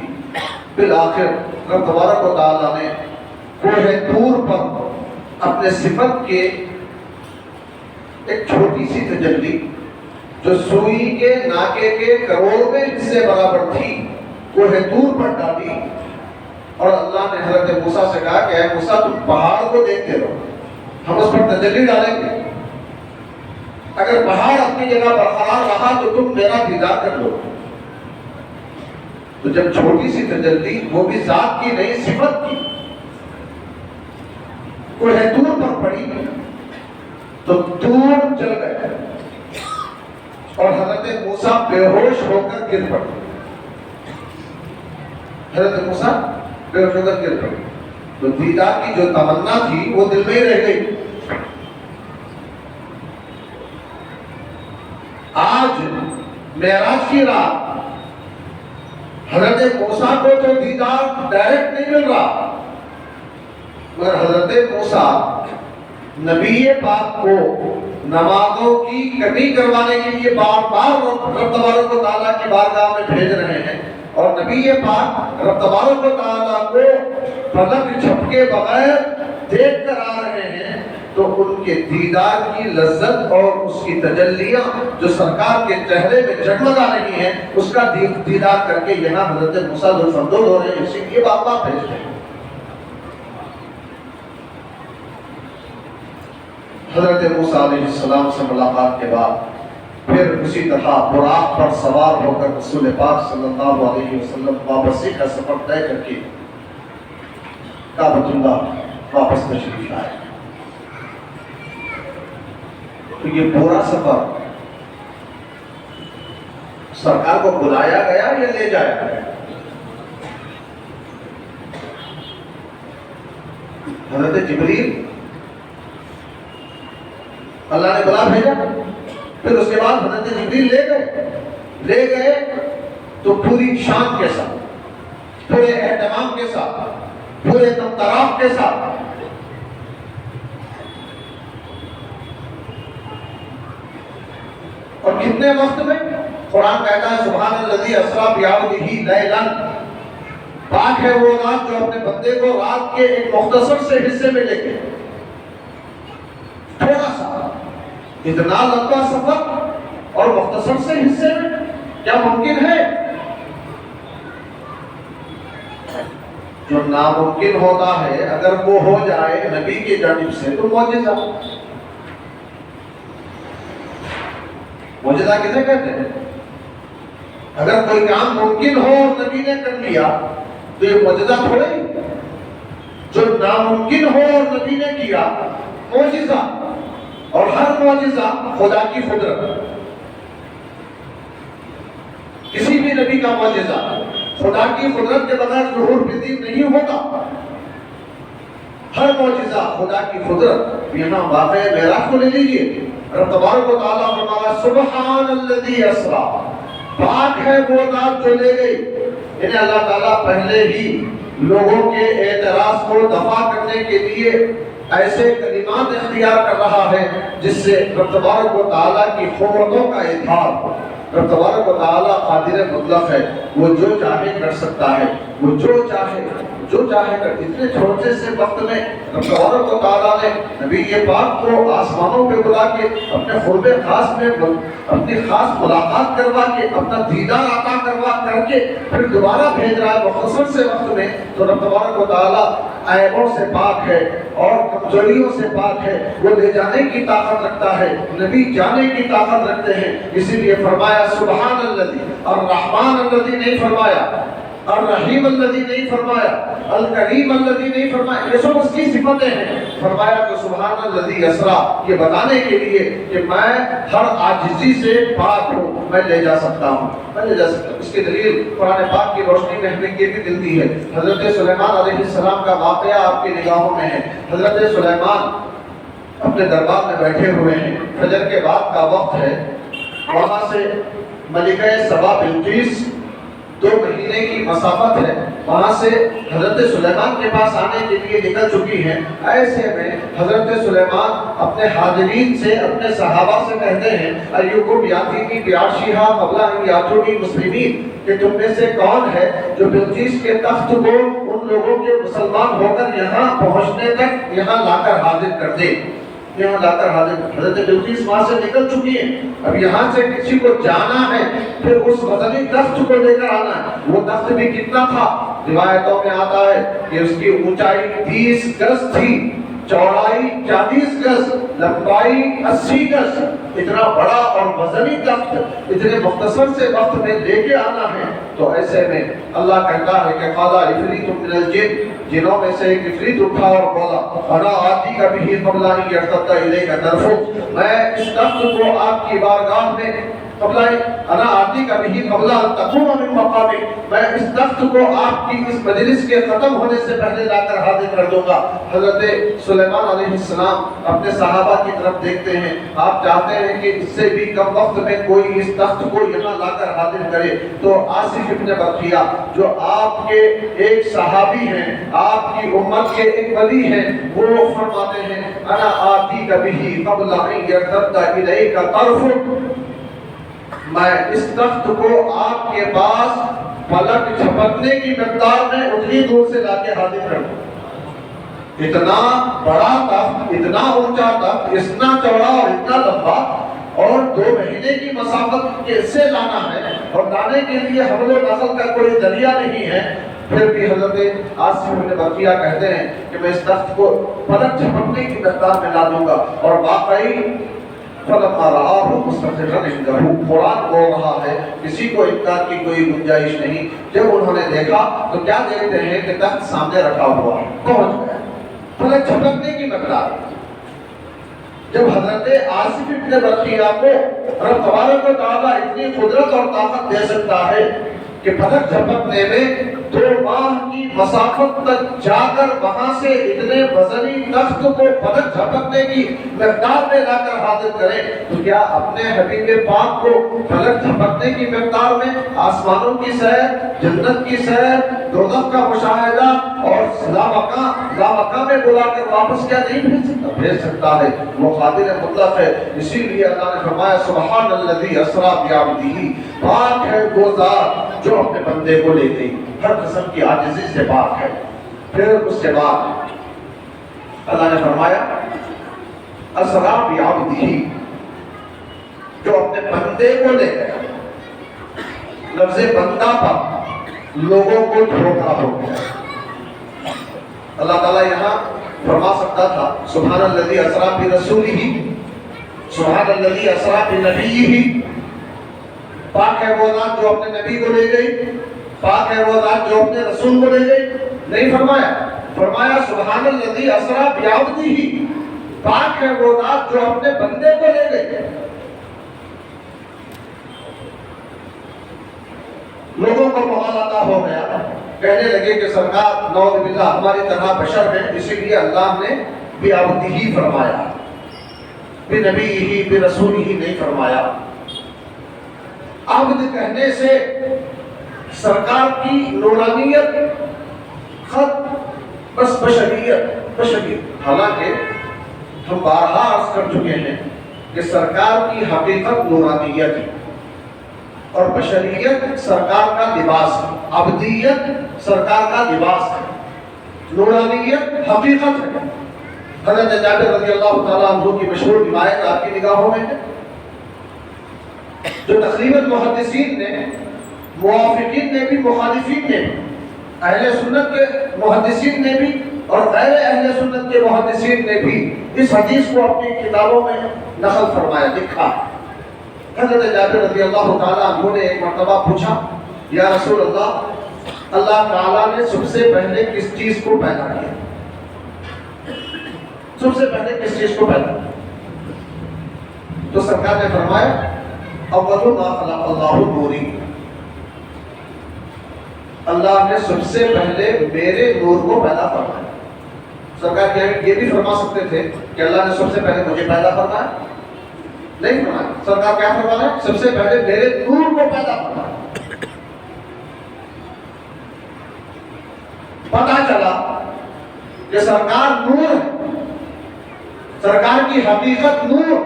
بالآخر رب تبارک و تعالیٰ نے کوہ طور پر اپنے صفت کے ایک چھوٹی سی تجلی جو سوئی کے ناکے کے کروڑویں حصے برابر تھی، کوہ طور پر ڈالی، اور اللہ نے حضرت موسیٰ سے کہا کہ اے موسیٰ تم پہاڑ کو دیکھتے رہو، ہم اس پر تجلی ڈالیں گے، اگر پہاڑ اپنی جگہ برقرار رہا تو تم میرا دیدار کر لو۔ تو جب چھوٹی سی تجلی، وہ بھی ذات کی نہیں صفت کی، کوہ طور پر پڑی تو طور جل گئے اور حضرت موسیٰ بے ہوش ہو کر گر پڑے۔ حضرت موسیٰ بے ہوش ہو کر گر پڑے تو دیدار کی جو تمنا تھی وہ دل میں ہی رہ گئی۔ آج معراج کی رات حضرت موسیٰ کو تو دیدار ڈائریکٹ نہیں مل رہا، مگر حضرت موسیٰ نبی پاک کو نمازوں کی کمی کروانے کے لیے بار بار رب تبارک و تعالیٰ کی بارگاہ میں بھیج رہے ہیں، اور نبی پاک رب تبارک و تعالیٰ کو پلک جھپکے بغیر دیکھ کر آ رہے ہیں، تو ان کے دیدار کی لذت اور اس کی تجلیاں جو سرکار کے چہرے میں جگمگا رہی ہیں، اس کا دیدار کر کے یہاں حضرت موسیٰ ذوالفضل ہو رہے ہیں، اسی لیے بار بار بھیج رہے ہیں۔ حضرت موسیٰ علیہ السلام سے ملاقات کے بعد پھر اسی طرح براق پر سوار ہو کر رسول پاک صلی اللہ علیہ وسلم واپسی کا سفر طے کر کے کعبۃ اللہ واپس تشریف لائے۔ تو یہ پورا سفر سرکار کو بلایا گیا یا لے جایا گیا؟ حضرت جبریل اللہ نے بلا بھیجا. پھر اس کے بعد حضرت جبریل لے گئے تو پوری شان کے ساتھ، پورے اہتمام کے ساتھ، پورے طمطراق کے ساتھ. اور کتنے وقت میں؟ قرآن کہتا ہے سبحان الذی اسریٰ بعبدہ لیلا، پاک ہے وہ رات جو اپنے بندے کو رات کے ایک مختصر سے حصے میں لے کے، تھوڑا سا، اتنا لمبا سفر اور مختصر سے حصے میں کیا ممکن ہے؟ جو ناممکن ہوتا ہے اگر وہ ہو جائے نبی کی جانب سے تو معجزہ. معجزہ کسے کہتے ہیں؟ اگر کوئی کام ممکن ہو اور نبی نے کر لیا تو یہ معجزہ تھوڑے ہی. جو ناممکن ہو اور نبی نے کیا معجزہ. اور ہر معجزہ خدا کی قدرت. کسی بھی نبی کا معجزہ خدا کی قدرت کے بغیر ظہور پذیر نہیں ہوتا. ہر معجزہ خدا کی قدرت. یہاں واقع معراج کو لے لیجیے. رب تبارک و تعالیٰ فرمایا سبحان الذی اسریٰ، پاک ہے وہ ذات جو لے گئی. یعنی اللہ تعالیٰ پہلے ہی لوگوں کے اعتراض کو دفع کرنے کے لیے ایسے کلمات اختیار کر رہا ہے جس سے رب تبارک و تعالیٰ کی قوتوں کا اظہار ہو. رب تبارک و تعالیٰ قادر مطلق ہے، وہ جو چاہے کر سکتا ہے، وہ جو چاہے کر. اتنے چھوٹے سے وقت میں رب تبارک و تعالیٰ نے نبی پاک کو آسمانوں پہ بلا کے اپنے قرب خاص میں اپنی خاص ملاقات کروا کے اپنا دیدار عطا کروا کر کے پھر دوبارہ بھیج رہا ہے مختصر سے وقت میں. تو رب تبارک و تعالیٰ عیبوں سے پاک ہے اور کمزوریوں سے پاک ہے. وہ لے جانے کی طاقت رکھتا ہے، نبی جانے کی طاقت رکھتے ہیں. اسی لیے فرمایا سبحان الذی. الرحمن الذی نہیں فرمایا، الرحیم الذی نہیں فرمایا، الکریم الذی نہیں فرمایا. یہ سب اس کی صفتیں ہیں. فرمایا کہ سبحان الذی اسریٰ، یہ بتانے کے لیے کہ میں ہر عاجزی سے پاک ہوں، میں لے جا سکتا ہوں. اس کی دلیل قرآن پاک کی روشنی میں ہمیں یہ بھی ملتی ہے. حضرت سلیمان علیہ السلام کا واقعہ آپ کی نگاہوں میں ہے. حضرت سلیمان اپنے دربار میں بیٹھے ہوئے ہیں، فجر کے بعد کا وقت ہے. وہاں سے ملکہ سبا بلقیس 2 مہینے کی مسافت ہے، وہاں سے حضرت سلیمان کے پاس آنے کے لیے نکل چکی ہیں. ایسے میں حضرت سلیمان اپنے حاضرین سے، اپنے صحابہ سے کہتے ہیں ایوکم یاتینی بعرشہا قبل ان یاتونی مسلمین، کہ تم میں سے کون ہے جو بلقیس کے تخت کو ان لوگوں کے مسلمان ہو کر یہاں پہنچنے تک یہاں لا کر حاضر کر دے. یہاں لا کر حاضر. حضرت بلقیس وہاں سے نکل چکی ہے، اب یہاں سے کسی کو جانا ہے، پھر اس وطنی تخت کو لے کر آنا ہے. وہ تخت بھی کتنا تھا؟ روایتوں میں آتا ہے کہ اس کی اونچائی 30 گز تھی، چوڑائی 40 گز، لمبائی 80 گز. اتنا بڑا اور وزنی تخت اتنے مختصر سے وقت میں لے کے آنا ہے. تو ایسے میں اللہ کہتا ہے کہ قال عفریت من الجن، جنوں میں سے ایک عفریت اٹھا اور بولا انا آتیک بہ قبل ان یرتد الیک طرفک، میں اس تخت کو آپ کی بارگاہ میں قبل انا آتیک بہ قبل ان تقوم من مقامک، میں اس تخت کو آپ کی اس مجلس کے ختم ہونے سے پہلے لا کر حاضر کر دوں گا. حضرت سلیمان علیہ السلام اپنے صحابہ کی طرف دیکھتے ہیں. آپ چاہتے ہیں کہ اس سے بھی کم وقت میں کوئی اس تخت کو یہاں لا کر حاضر کرے. تو آصف ابن برقیہ جو آپ کے ایک صحابی ہیں، آپ کی امت کے ایک ولی ہیں، وہ فرماتے ہیں انا آتیک بہ قبل ان یرتد الیک طرفک، میں اس تخت کو آپ کے پاس پلک جھپکنے کی مقدار میں اتنی دور سے لا کے حاضر کر دوں. اتنا بڑا تخت، اتنا اونچا تخت، اتنا چوڑا اور اتنا لمبا، اور 2 مہینے کی مسافت کیسے لانا ہے، اور لانے کے لیے حمل و نقل کا کوئی ذریعہ نہیں ہے. پھر بھی حضرت آصف بن برقیہ کہتے ہیں کہ میں اس تخت کو پلک جھپکنے کی مقدار میں لا دوں گا. اور واقعی فلما رآہ مستقرا عنده، قرآن بول رہا ہے، کسی کو انکار کی کوئی گنجائش نہیں. جب انہوں نے دیکھا تو کیا دیکھتے ہیں کہ تخت سامنے رکھا ہوا ہے، پہنچ گئے. پلک جھپکنے کی مقدار. جب حضرت آصف ابن برقیہ کو رب تبارک و تعالیٰ اتنی قدرت اور طاقت دے سکتا ہے کہ پلک جھپکنے میں 2 ماہ کی مسافت تک جا کر وہاں سے اتنے وزنی تخت کو پلٹ جھپکنے کی مقدار میں لا کر حاضر کریں تو کیا اپنے حبیب پاک کو پلٹ جھپکنے کی مقدار میں آسمانوں کی سیر، جنت کی سیر، دوزخ کا مشاہدہ اور لامکہ میں بلا کر واپس کیا نہیں بھیج سکتا ہے؟ وہ قادر مطلق ہے۔ اسی لیے اللہ نے فرمایا سبحان الذی اسریٰ بعبدہ، پاک ہے وہ ذات جو اپنے بندے کو لے گئی، ہر قسم کی عاجزی سے پاک ہے۔ پھر اس کے بعد اللہ نے فرمایا اسریٰ بعبدہ، جو اپنے بندے کو لے گیا۔ لفظ بندہ پر لوگوں کو دھوکا ہو گیا۔ اللہ تعالیٰ یہاں فرما سکتا تھا سبحان الذی اسریٰ برسولہ، سبحان الذی اسریٰ بنبیہ، پاک ہے وہ ذات جو اپنے نبی کو لے گئی، پاک ہے وہ ذات جو اپنے رسول کو لے گئی۔ نہیں فرمایا، فرمایا سبحان الذی اسریٰ بعبدہ، پاک ہے وہ ذات جو اپنے بندے کو لے گئی۔ لوگوں کو مغالطہ ہو گیا، کہنے لگے کہ سرکار نعوذ باللہ ہماری طرح بشر ہیں، اسی لیے اللہ نے بعبدہ فرمایا، بنبیہ برسولہ نہیں فرمایا۔ عبد کہنے سے سرکار کی نورانیت خط بس بشریت، حالانکہ ہم بارہا عرض کر چکے ہیں کہ سرکار کی حقیقت نورانیت ہے اور بشریت سرکار کا لباس ہے، عبدیت سرکار کا لباس ہے، نورانیت حقیقت ہے۔ حضرت جابر رضی اللہ تعالیٰ عنہ کی مشہور روایت آپ کی نگاہوں میں ہے، جو تقریباً محدثین نے، موافقین نے بھی، مخالفین نے بھی، اہل سنت کے محدثین نے بھی اور غیر اہل سنت کے محدثین نے بھی اس حدیث کو اپنی کتابوں میں نقل فرمایا، لکھا۔ حضرت جابر رضی اللہ تعالیٰ عنہ نے ایک مرتبہ پوچھا یا رسول اللہ، اللہ تعالیٰ نے سب سے پہلے کس چیز کو پیدا کیا؟ سب سے پہلے کس چیز کو پیدا کیا؟ تو سرکار نے فرمایا اول ما خلق اللہ نوری، اللہ نے سب سے پہلے میرے نور کو پیدا فرمایا۔ سرکار یہ بھی فرما سکتے تھے کہ اللہ نے سب سے پہلے مجھے پیدا فرمایا، نہیں فرمایا۔ سرکار کیا فرما رہے ہیں؟ سب سے پہلے میرے نور کو پیدا فرمایا۔ پتہ چلا کہ سرکار نور ہے، سرکار کی حقیقت نور۔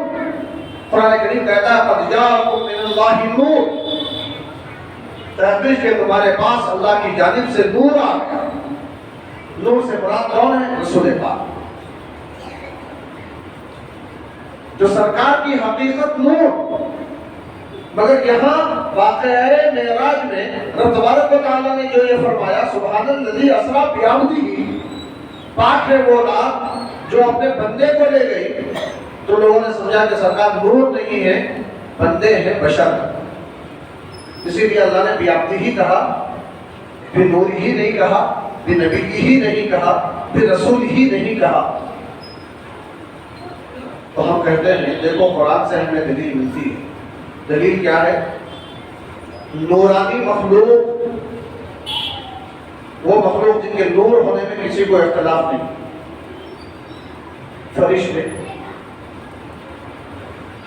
قرآن کریم کہتا ہے قد جاءکم من اللہ نور، تحقیق کہ تمہارے پاس اللہ کی جانب سے نور آ گیا۔ نور سے مراد کون ہے؟ رسول پاک، جو سرکار کی حقیقت نور۔ مگر یہاں واقعہ معراج میں رب تبارک و تعالیٰ نے جو یہ فرمایا سبحان الذی اسریٰ بعبدہ، پاک ہے وہ ذات جو اپنے بندے کو لے گئی، تو لوگوں نے سمجھا کہ سرکار نور نہیں ہے، بندے ہیں، بشر۔ اسی لیے اللہ نے بعبدہ ہی کہا، بنور ہی نہیں کہا، بنبی ہی نہیں کہا، برسول ہی نہیں کہا۔ تو ہم کہتے ہیں دیکھو قرآن سے ہمیں دلیل ملتی ہے۔ دلیل کیا ہے؟ نورانی مخلوق، وہ مخلوق جن کے نور ہونے میں کسی کو اختلاف نہیں، فرشتے۔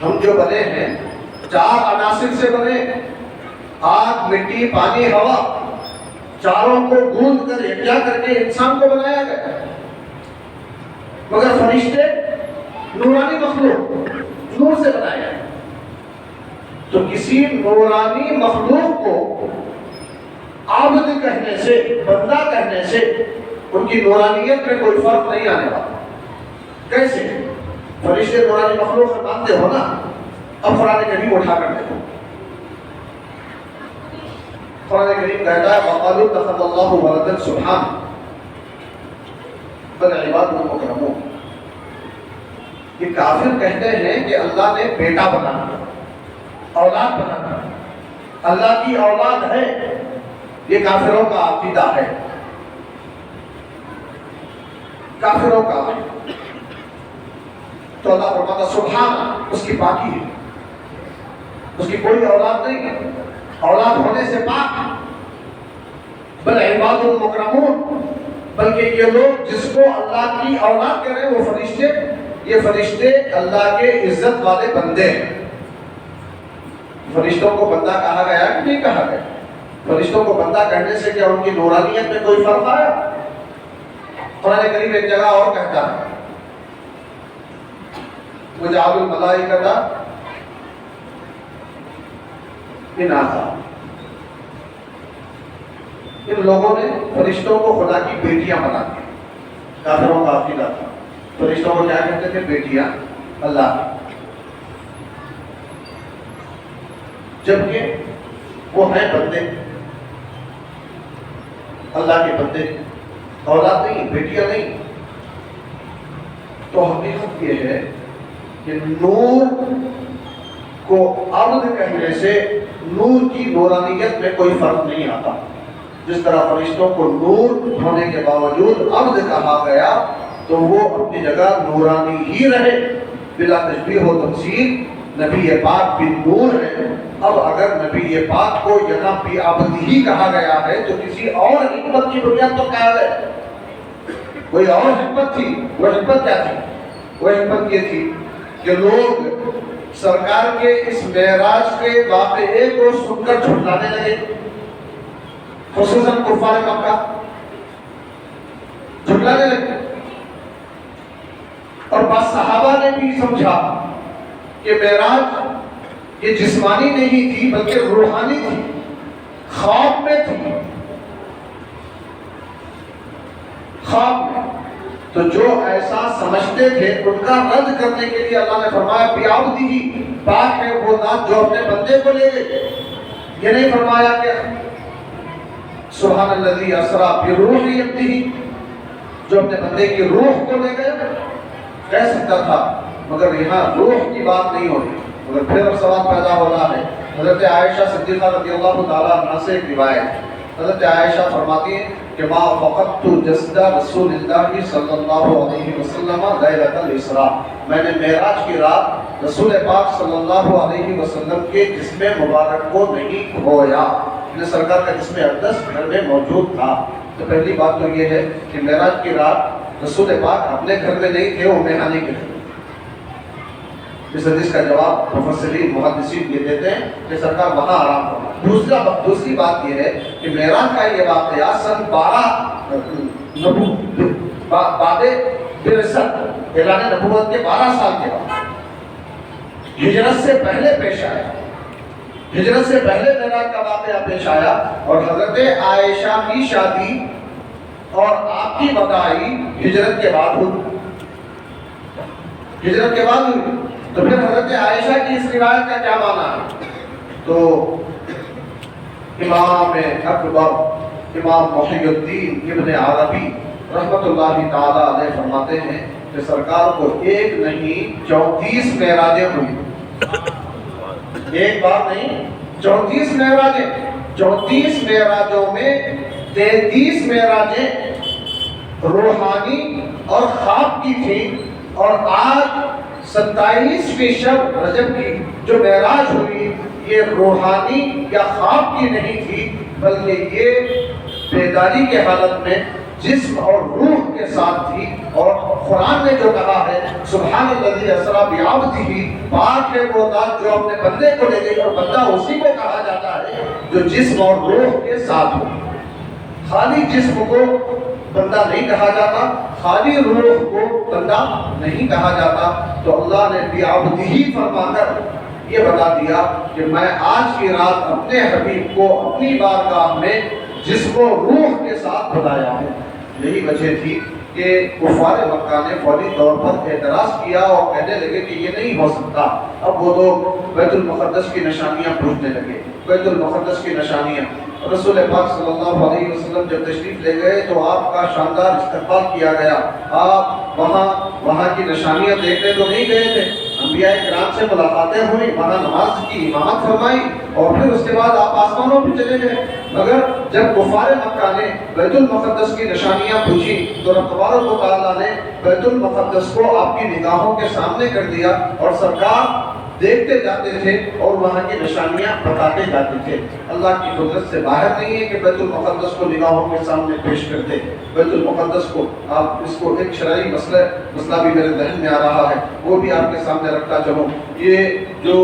ہم جو بنے ہیں 4 عناصر سے بنے، آگ، مٹی، پانی، ہوا، چاروں کو گوندھ کر یکجا کر کے انسان کو بنایا گیا۔ مگر فرشتے نورانی مخلوق، نور سے بنایا گیا۔ تو کسی نورانی مخلوق کو عبد کہنے سے، بندہ کہنے سے ان کی نورانیت میں کوئی فرق نہیں آنے والا۔ کیسے؟ فرشتے نورانی مخلوق مانتے ہو نا؟ اب قرآن کریم اٹھا کر دیکھو، قرآن کریم کہتا ہے وَقَالُوا اتَّخَذَ اللَّهُ وَلَدًا سُبْحَانَهُ بَلْ عِبَادٌ مُكْرَمُونَ۔ یہ کافر کہتے ہیں کہ اللہ نے بیٹا بنا دیا، اولاد بنا دیا، اللہ کی اولاد ہے۔ یہ کافروں کا عقیدہ ہے، کافروں کا۔ تو اللہ فرماتا سبحان، اس کی پاکی ہے، اس کی کوئی اولاد نہیں ہے، اولاد ہونے سے پاک۔ بل عباد المکرمون، بلکہ یہ لوگ جس کو اللہ کی اولاد کہہ رہے ہیں وہ فرشتے، یہ فرشتے اللہ کے عزت والے بندے ہیں۔ فرشتوں کو بندہ کہا گیا کہ نہیں کہا گیا؟ فرشتوں کو بندہ کہنے سے کیا ان کی نورانیت میں کوئی فرق آیا؟ قرآن کریم ایک جگہ اور کہتا ہے وَجَعَلُوا الْمَلَائِكَةَ اِنَاثًا، ان لوگوں نے فرشتوں کو خدا کی بیٹیاں بنا دیا۔ کافروں کا عقیدہ تھا، فرشتوں کو کیا کہتے تھے؟ بیٹیاں اللہ کی، جبکہ وہ ہیں بندے، اللہ کے بندے، اولاد نہیں، بیٹیاں نہیں۔ تو حقیقت یہ ہے کہ نور کو عبد کہنے سے نور کی نورانیت میں کوئی فرق نہیں آتا۔ جس طرح فرشتوں کو نور ہونے کے باوجود عبد کہا گیا تو وہ اپنی جگہ نورانی ہی رہے، بلا تشبیہ و تمثیل۔ نبی پاک بھی نور ہے، اب اگر نبی پاک کو یہاں بھی عبد ہی کہا گیا ہے تو کسی اور حکمت کی بنیاد تو کیا ہے؟ کوئی اور حکمت تھی۔ وہ حکمت کیا تھی؟ وہ حکمت یہ تھی کہ لوگ سرکار کے اس معراج کے واقعے کو سن کر جھٹلانے لگے، خصوصاً کفار مکہ جھٹلانے لگے، اور بعض صحابہ نے بھی سمجھا کہ معراج یہ جسمانی نہیں تھی بلکہ روحانی تھی، خواب میں تھی، خواب میں۔ تو جو ایسا سمجھتے تھے ان کا رد کرنے کے لیے اللہ نے فرمایا بِعَبْدِهِ، پاک ہے وہ ذات جو اپنے بندے کو لے گئے۔ یہ نہیں فرمایا کہ سبحان الذی اسریٰ بروح عبدہ، جو اپنے بندے کی روح کو لے گئے، کہہ سکتا تھا، مگر یہاں روح کی بات نہیں ہو رہی۔ مگر پھر سوال پیدا ہو رہا ہے۔ حضرت عائشہ صدیقہ رضی اللہ تعالیٰ عنہ سے ایک روایت، حضرت عائشہ فرماتی ہیں کہ ما فقدت جسد رسول اللہ صلی اللہ علیہ وسلم لیلۃ الاسراء، میں نے معراج کی رات رسول پاک صلی اللہ علیہ وسلم کے جسم مبارک کو نہیں کھویا، یعنی سرکار کا جسم اقدس گھر میں موجود تھا۔ تو پہلی بات تو یہ ہے کہ معراج کی رات رسول پاک اپنے گھر میں نہیں تھے، وہ میہانی کے تھے۔ اس حدیث کا جواب مفسرین محدثین یہ دیتے ہیں کہ سرکار وہاں آرام فرمائے۔ دوسری بات یہ ہے کہ معراج کا یہ واقعہ سن 12 بعد بعثت، اعلان نبوت کے 12 سال کے بعد، ہجرت سے پہلے پیش آیا، ہجرت سے پہلے معراج کا واقعہ پیش آیا، اور حضرت عائشہ کی شادی اور آپ کی بداعی ہجرت کے بعد ہوئی، ہجرت کے بعد ہوئی۔ تو پھر حضرت عائشہ کی اس روایت کا کیا معنی ہے؟ تو امام اکبر امام محی الدین ابن عربی رحمۃ اللہ تعالی علیہ فرماتے ہیں کہ سرکار کو ایک نہیں 34 معراجیں ہوئی، ایک بار نہیں 34 معراجیں، 34 معراجوں میں 33 معراجیں روحانی اور خواب کی تھیں، اور آج 27ویں شب رجب کی جو معراج ہوئی یہ روحانی یا خواب کی نہیں تھی، بلکہ یہ بیداری کے حالت میں جسم اور روح کے ساتھ تھی۔ اور قرآن نے جو کہا ہے سبحان الذی اسریٰ بعبدہ، پاک ہے وہ ذات جو اپنے بندے کو لے گئی، اور بندہ اسی کو کہا جاتا ہے جو جسم اور روح کے ساتھ ہو۔ خالی جسم کو بندہ نہیں کہا جاتا، خالی روح کو بندہ نہیں کہا جاتا۔ تو اللہ نے بعبدہ فرما کر یہ بتا دیا کہ میں آج کی رات اپنے حبیب کو اپنی بارگاہ میں جسم و روح کے ساتھ بلایا ہوں۔ یہی وجہ تھی کہ کفار مکہ نے فوری طور پر اعتراض کیا اور کہنے لگے کہ یہ نہیں ہو سکتا۔ اب وہ لوگ بیت المقدس کی نشانیاں پوچھنے لگے، بیت المقدس کی نشانیاں۔ رسول پاک صلی اللہ علیہ وسلم جب تشریف لے گئے تو آپ کا شاندار استقبال کیا گیا۔ آپ وہاں کی نشانیاں دیکھنے تو نہیں گئے تھے، انبیاء کرام سے ملاقاتیں ہوئی، وہاں نماز کی امامت فرمائی، اور پھر اس کے بعد آپ آسمانوں پہ چلے گئے۔ مگر جب کفار مکہ نے بیت المقدس کی نشانیاں پوچھی تو رب تبارک و تعالیٰ نے بیت المقدس کو آپ کی نگاہوں کے سامنے کر دیا، اور سرکار دیکھتے جاتے تھے اور وہاں کی نشانیاں بتاتے جاتے تھے۔ اللہ کی قدرت سے باہر نہیں ہے کہ بیت المقدس کو نگاہوں کے سامنے پیش کر دے۔ بیت المقدس کو آپ اس کو ایک شرعی مسئلہ بھی میرے ذہن میں آ رہا ہے، وہ بھی آپ کے سامنے رکھتا چلوں۔ یہ جو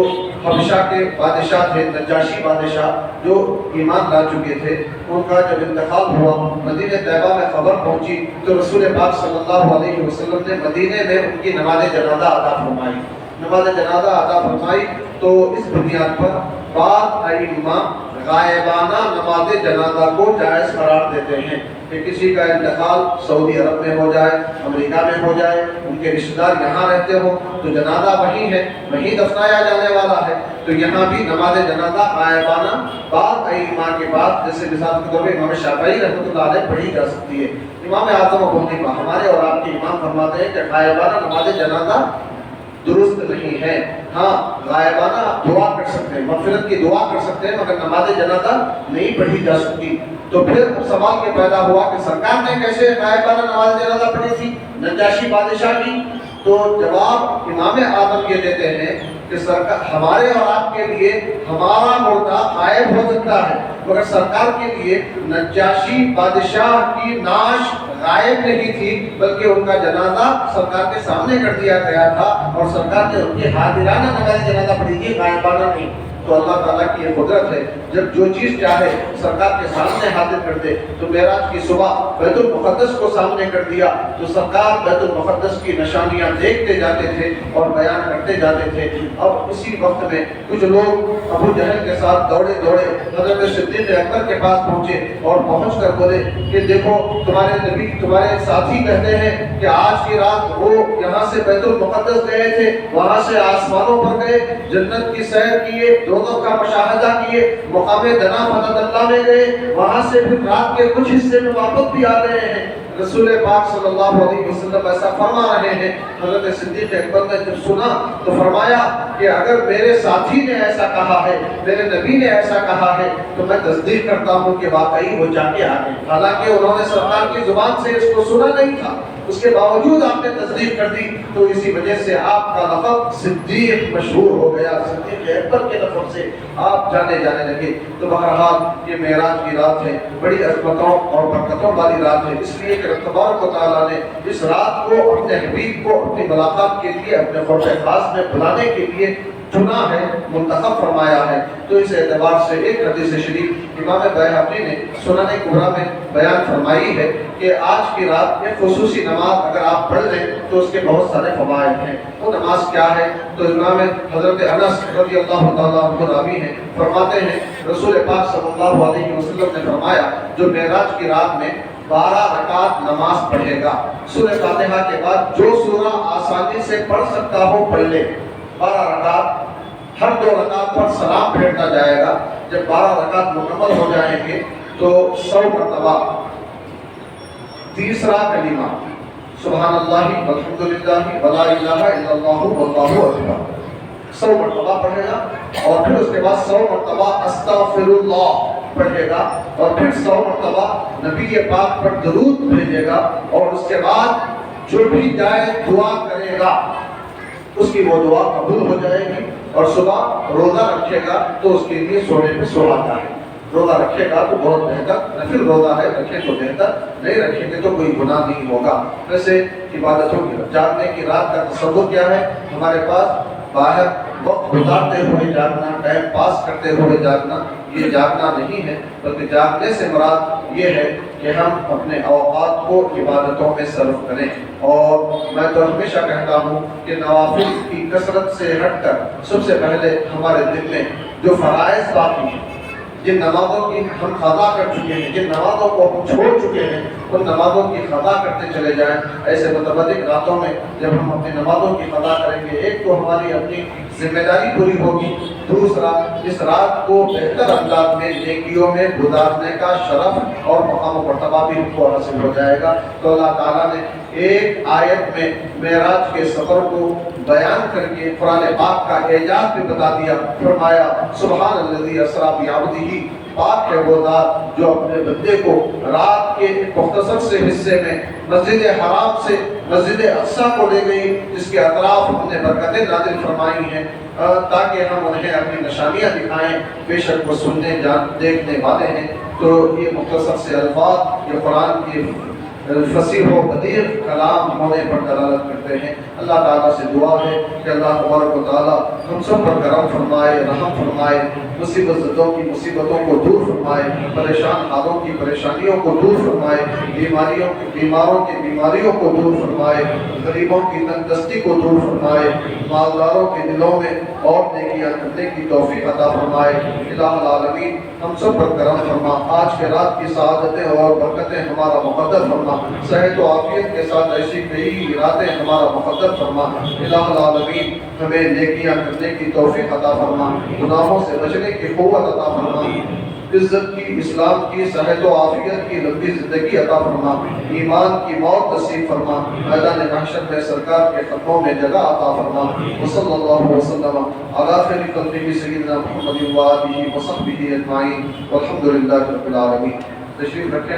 حبشہ کے بادشاہ تھے، نجاشی بادشاہ، جو ایمان لا چکے تھے، ان کا جب انتقال ہوا، مدینہ طیبہ میں خبر پہنچی تو رسول پاک صلی اللہ علیہ وسلم نے مدینے میں ان کی نماز جنازہ ادا فرمائی۔ نماز جنازہ ادا فرمائی تو اس بنیاد پر بعض ائمہ غائبانہ نماز جنازہ کو جائز قرار دیتے ہیں کہ کسی کا انتقال سعودی عرب میں ہو جائے، امریکہ میں ہو جائے، ان کے رشتہ دار یہاں رہتے ہوں تو جنازہ وہیں ہے، وہیں دفنایا جانے والا ہے، تو یہاں بھی نماز جنازہ غائبانہ بعض ائمہ کے بعد، جیسے مثال کے طور پہ امام شافعی رحمۃ اللہ علیہ پڑھی جا سکتی ہے۔ امام اعظم ابو حنیفہ ہمارے اور آپ کے امام فرماتے ہیں کہ غائبانہ نماز جنازہ درست نہیں ہے۔ ہاں غائبانہ آپ دعا کر سکتے ہیں، مغفرت کی دعا کر سکتے ہیں، مگر نماز جنازہ نہیں پڑھی جا سکتی۔ تو پھر سوال یہ پیدا ہوا کہ سرکار نے کیسے غائبانہ نماز جنازہ پڑھی تھی نجاشی بادشاہ کی؟ تو جواب امام اعظم یہ دیتے ہیں کہ سرکار ہمارے اور آپ کے لیے ہمارا مردہ غائب ہو سکتا ہے، مگر سرکار کے لیے نجاشی بادشاہ کی نعش غائب نہیں تھی، بلکہ ان کا جنازہ سرکار کے سامنے کر دیا گیا تھا اور سرکار نے ان کی حاضرانہ نماز جنازہ پڑھی تھی، غائبانہ نہیں۔ تو اللہ تعالیٰ کی یہ قدرت ہے، جب جو چیز چاہے سرکار کے سامنے حاضر کر دے۔ تو معراج کی صبح بیت المقدس کو سامنے کر دیا تو سرکار بیت المقدس کی نشانیاں دیکھتے جاتے تھے اور بیان کرتے جاتے تھے۔ اب اسی وقت میں کچھ لوگ ابو جہل کے ساتھ دوڑے حضرت صدیق اکبر کے پاس پہنچے اور پہنچ کر بولے کہ دیکھو تمہارے نبی، تمہارے ساتھی کہتے ہیں کہ آج کی رات وہ یہاں سے بیت المقدس گئے تھے، وہاں سے آسمانوں پر گئے، جنت کی سیر کیے، دوزخ کا مشاہدہ کیے، مقام دنا مدد اللہ میں گئے، وہاں سے پھر رات کے کچھ حصے میں واپس بھی آ گئے ہیں۔ رسول پاک صلی اللہ علیہ وسلم ایسا فرما رہے ہیں۔ حضرت صدیق اکبر نے جب سنا تو فرمایا کہ اگر میرے ساتھی نے ایسا کہا ہے، میرے نبی نے ایسا کہا ہے تو میں تصدیق کرتا ہوں کہ واقعی وہ جا کے آ گئے۔ حالانکہ انہوں نے سرکار کی زبان سے اس کو سنا نہیں تھا، اس کے باوجود آپ نے تصدیق کر دی، تو اسی وجہ سے آپ کا لقب صدیق مشہور ہو گیا، صدیق اکبر کے لقب سے آپ جانے لگے۔ تو بہرحال یہ معراج کی رات ہے، بڑی عظمتوں اور برکتوں والی رات ہے، اس لیے کہ رب تبارک و تعالیٰ نے اس رات کو اپنے حبیب کو اپنی ملاقات کے لیے، اپنے قرب خاص میں بلانے کے لیے چنا ہے، منتخب فرمایا ہے۔ تو اس اعتبار سے ایک حدیث شریف امام بیہقی نے سنن کبریٰ میں بیان فرمائی ہے کہ آج کی رات ایک خصوصی نماز اگر آپ پڑھ لیں تو اس کے بہت سارے فوائد ہیں۔ وہ نماز کیا ہے؟ تو امام حضرت انس رضی اللہ تعالیٰ عنہ راوی ہیں، فرماتے ہیں رسول پاک صلی اللہ علیہ وسلم نے فرمایا جو معراج کی رات میں 12 رکعت نماز پڑھے گا، سورہ فاتحہ کے بعد جو سورہ آسانی سے پڑھ سکتا ہو پڑھ لے، 12 رکعت، ہر 2 رکعت پر سلام پھیرتا جائے گا۔ جب 12 رکعت مکمل ہو جائیں گے تو 100 مرتبہ تیسرا کلمہ سبحان اللہ والحمدللہ ولا الہ الا اللہ واللہ اکبر 100 مرتبہ پڑھے گا، اور پھر اس کے بعد 100 مرتبہ استغفر اللہ پڑھے گا، اور پھر 100 مرتبہ نبی پاک پر درود بھیجے گا، اور اس کے بعد جو بھی جائے دعا کرے گا اس کی وہ دعا قبول ہو جائے گی۔ اور صبح روزہ رکھے گا تو اس کے لیے سونے پہ سہاگا ہے، روزہ رکھے گا تو بہت بہتر، نفل روزہ ہے رکھے تو بہتر، نہیں رکھیں گے تو کوئی گناہ نہیں ہوگا۔ ویسے عبادتوں کی جاگنے کی رات کا تصور کیا ہے؟ ہمارے پاس باہر وقت گزارتے ہوئے جاگنا، ٹائم پاس کرتے ہوئے جاگنا، یہ جاگنا نہیں ہے، بلکہ جاگنے سے مراد یہ ہے کہ ہم اپنے اوقات کو عبادتوں میں صرف کریں۔ اور میں تو ہمیشہ کہتا ہوں کہ نوافل کی کثرت سے ہٹ کر سب سے پہلے ہمارے دل میں جو فرائض باقی ہیں، جن نمازوں کی ہم قضا کر چکے ہیں، جن نمازوں کو ہم چھوڑ چکے ہیں، ان نمازوں کی قضا کرتے چلے جائیں۔ ایسے متبادل راتوں میں جب ہم اپنی نمازوں کی قضا کریں گے، ایک تو ہماری اپنی ذمہ داری پوری ہوگی، دوسرا اس رات کو بہتر انداز میں نیکیوں میں گزارنے کا شرف اور مقام و مرتبہ بھی ہم کو حاصل ہو جائے گا۔ تو اللہ تعالیٰ نے ایک آیت میں معراج کے سفر کو بیان کر کے قرآن پاک کا اعجاز بھی بتا دیا، فرمایا سبحان الذی اسریٰ بعبدہ پاک ہے وہ ذات جو اپنے بندے کو رات کے ایک مختصر سے حصے میں مسجد حرام سے مسجد اقصیٰ کو لے گئی، جس کے اطراف ہم نے برکتیں نازل فرمائی ہیں تاکہ ہم انہیں اپنی نشانیاں دکھائیں۔ بے شک وہ سننے دیکھنے والے ہیں۔ تو یہ مختصر سے الفاظ یہ قرآن کی فصیح و بدیع کلام ہونے پر دلالت کرتے ہیں۔ اللہ تعالیٰ سے دعا ہے کہ اللہ تبارک و تعالیٰ ہم سب پر کرم فرمائے، رحم فرمائے، مصیبت زدوں کی مصیبتوں کو دور فرمائے، پریشان حالوں کی پریشانیوں کو دور فرمائے، بیماروں کی بیماریوں کو دور فرمائے، غریبوں کی تنگدستی کو دور فرمائے، مالداروں کے دلوں میں اور نیکیاں کرنے کی توفیق عطا فرمائے۔ الہ العالمین ہم سب پر کرم فرما، آج کے رات کی سعادتیں اور برکتیں ہمارا مقدر فرما، صحت و عافیت کے ساتھ ایسی کئی راتیں ہمارا مقدر فرما۔ الہ العالمین ہمیں نیکیاں کرنے کی توفیق عطا فرما، گناہوں سے بچنے کی قوت عطا فرما، عزت کی، اسلام کی، صحت و عافیت کی لمبی زندگی عطا فرما، ایمان کی موت نصیب فرما، میدان محشر میں سرکار کے قدموں میں جگہ عطا فرما۔ وصلی اللہ وسلم علی خیر خلقہ سیدنا محمد و آلہ وصحبہ اجمعین والحمد للہ رب العالمین۔ تشریف رکھیں۔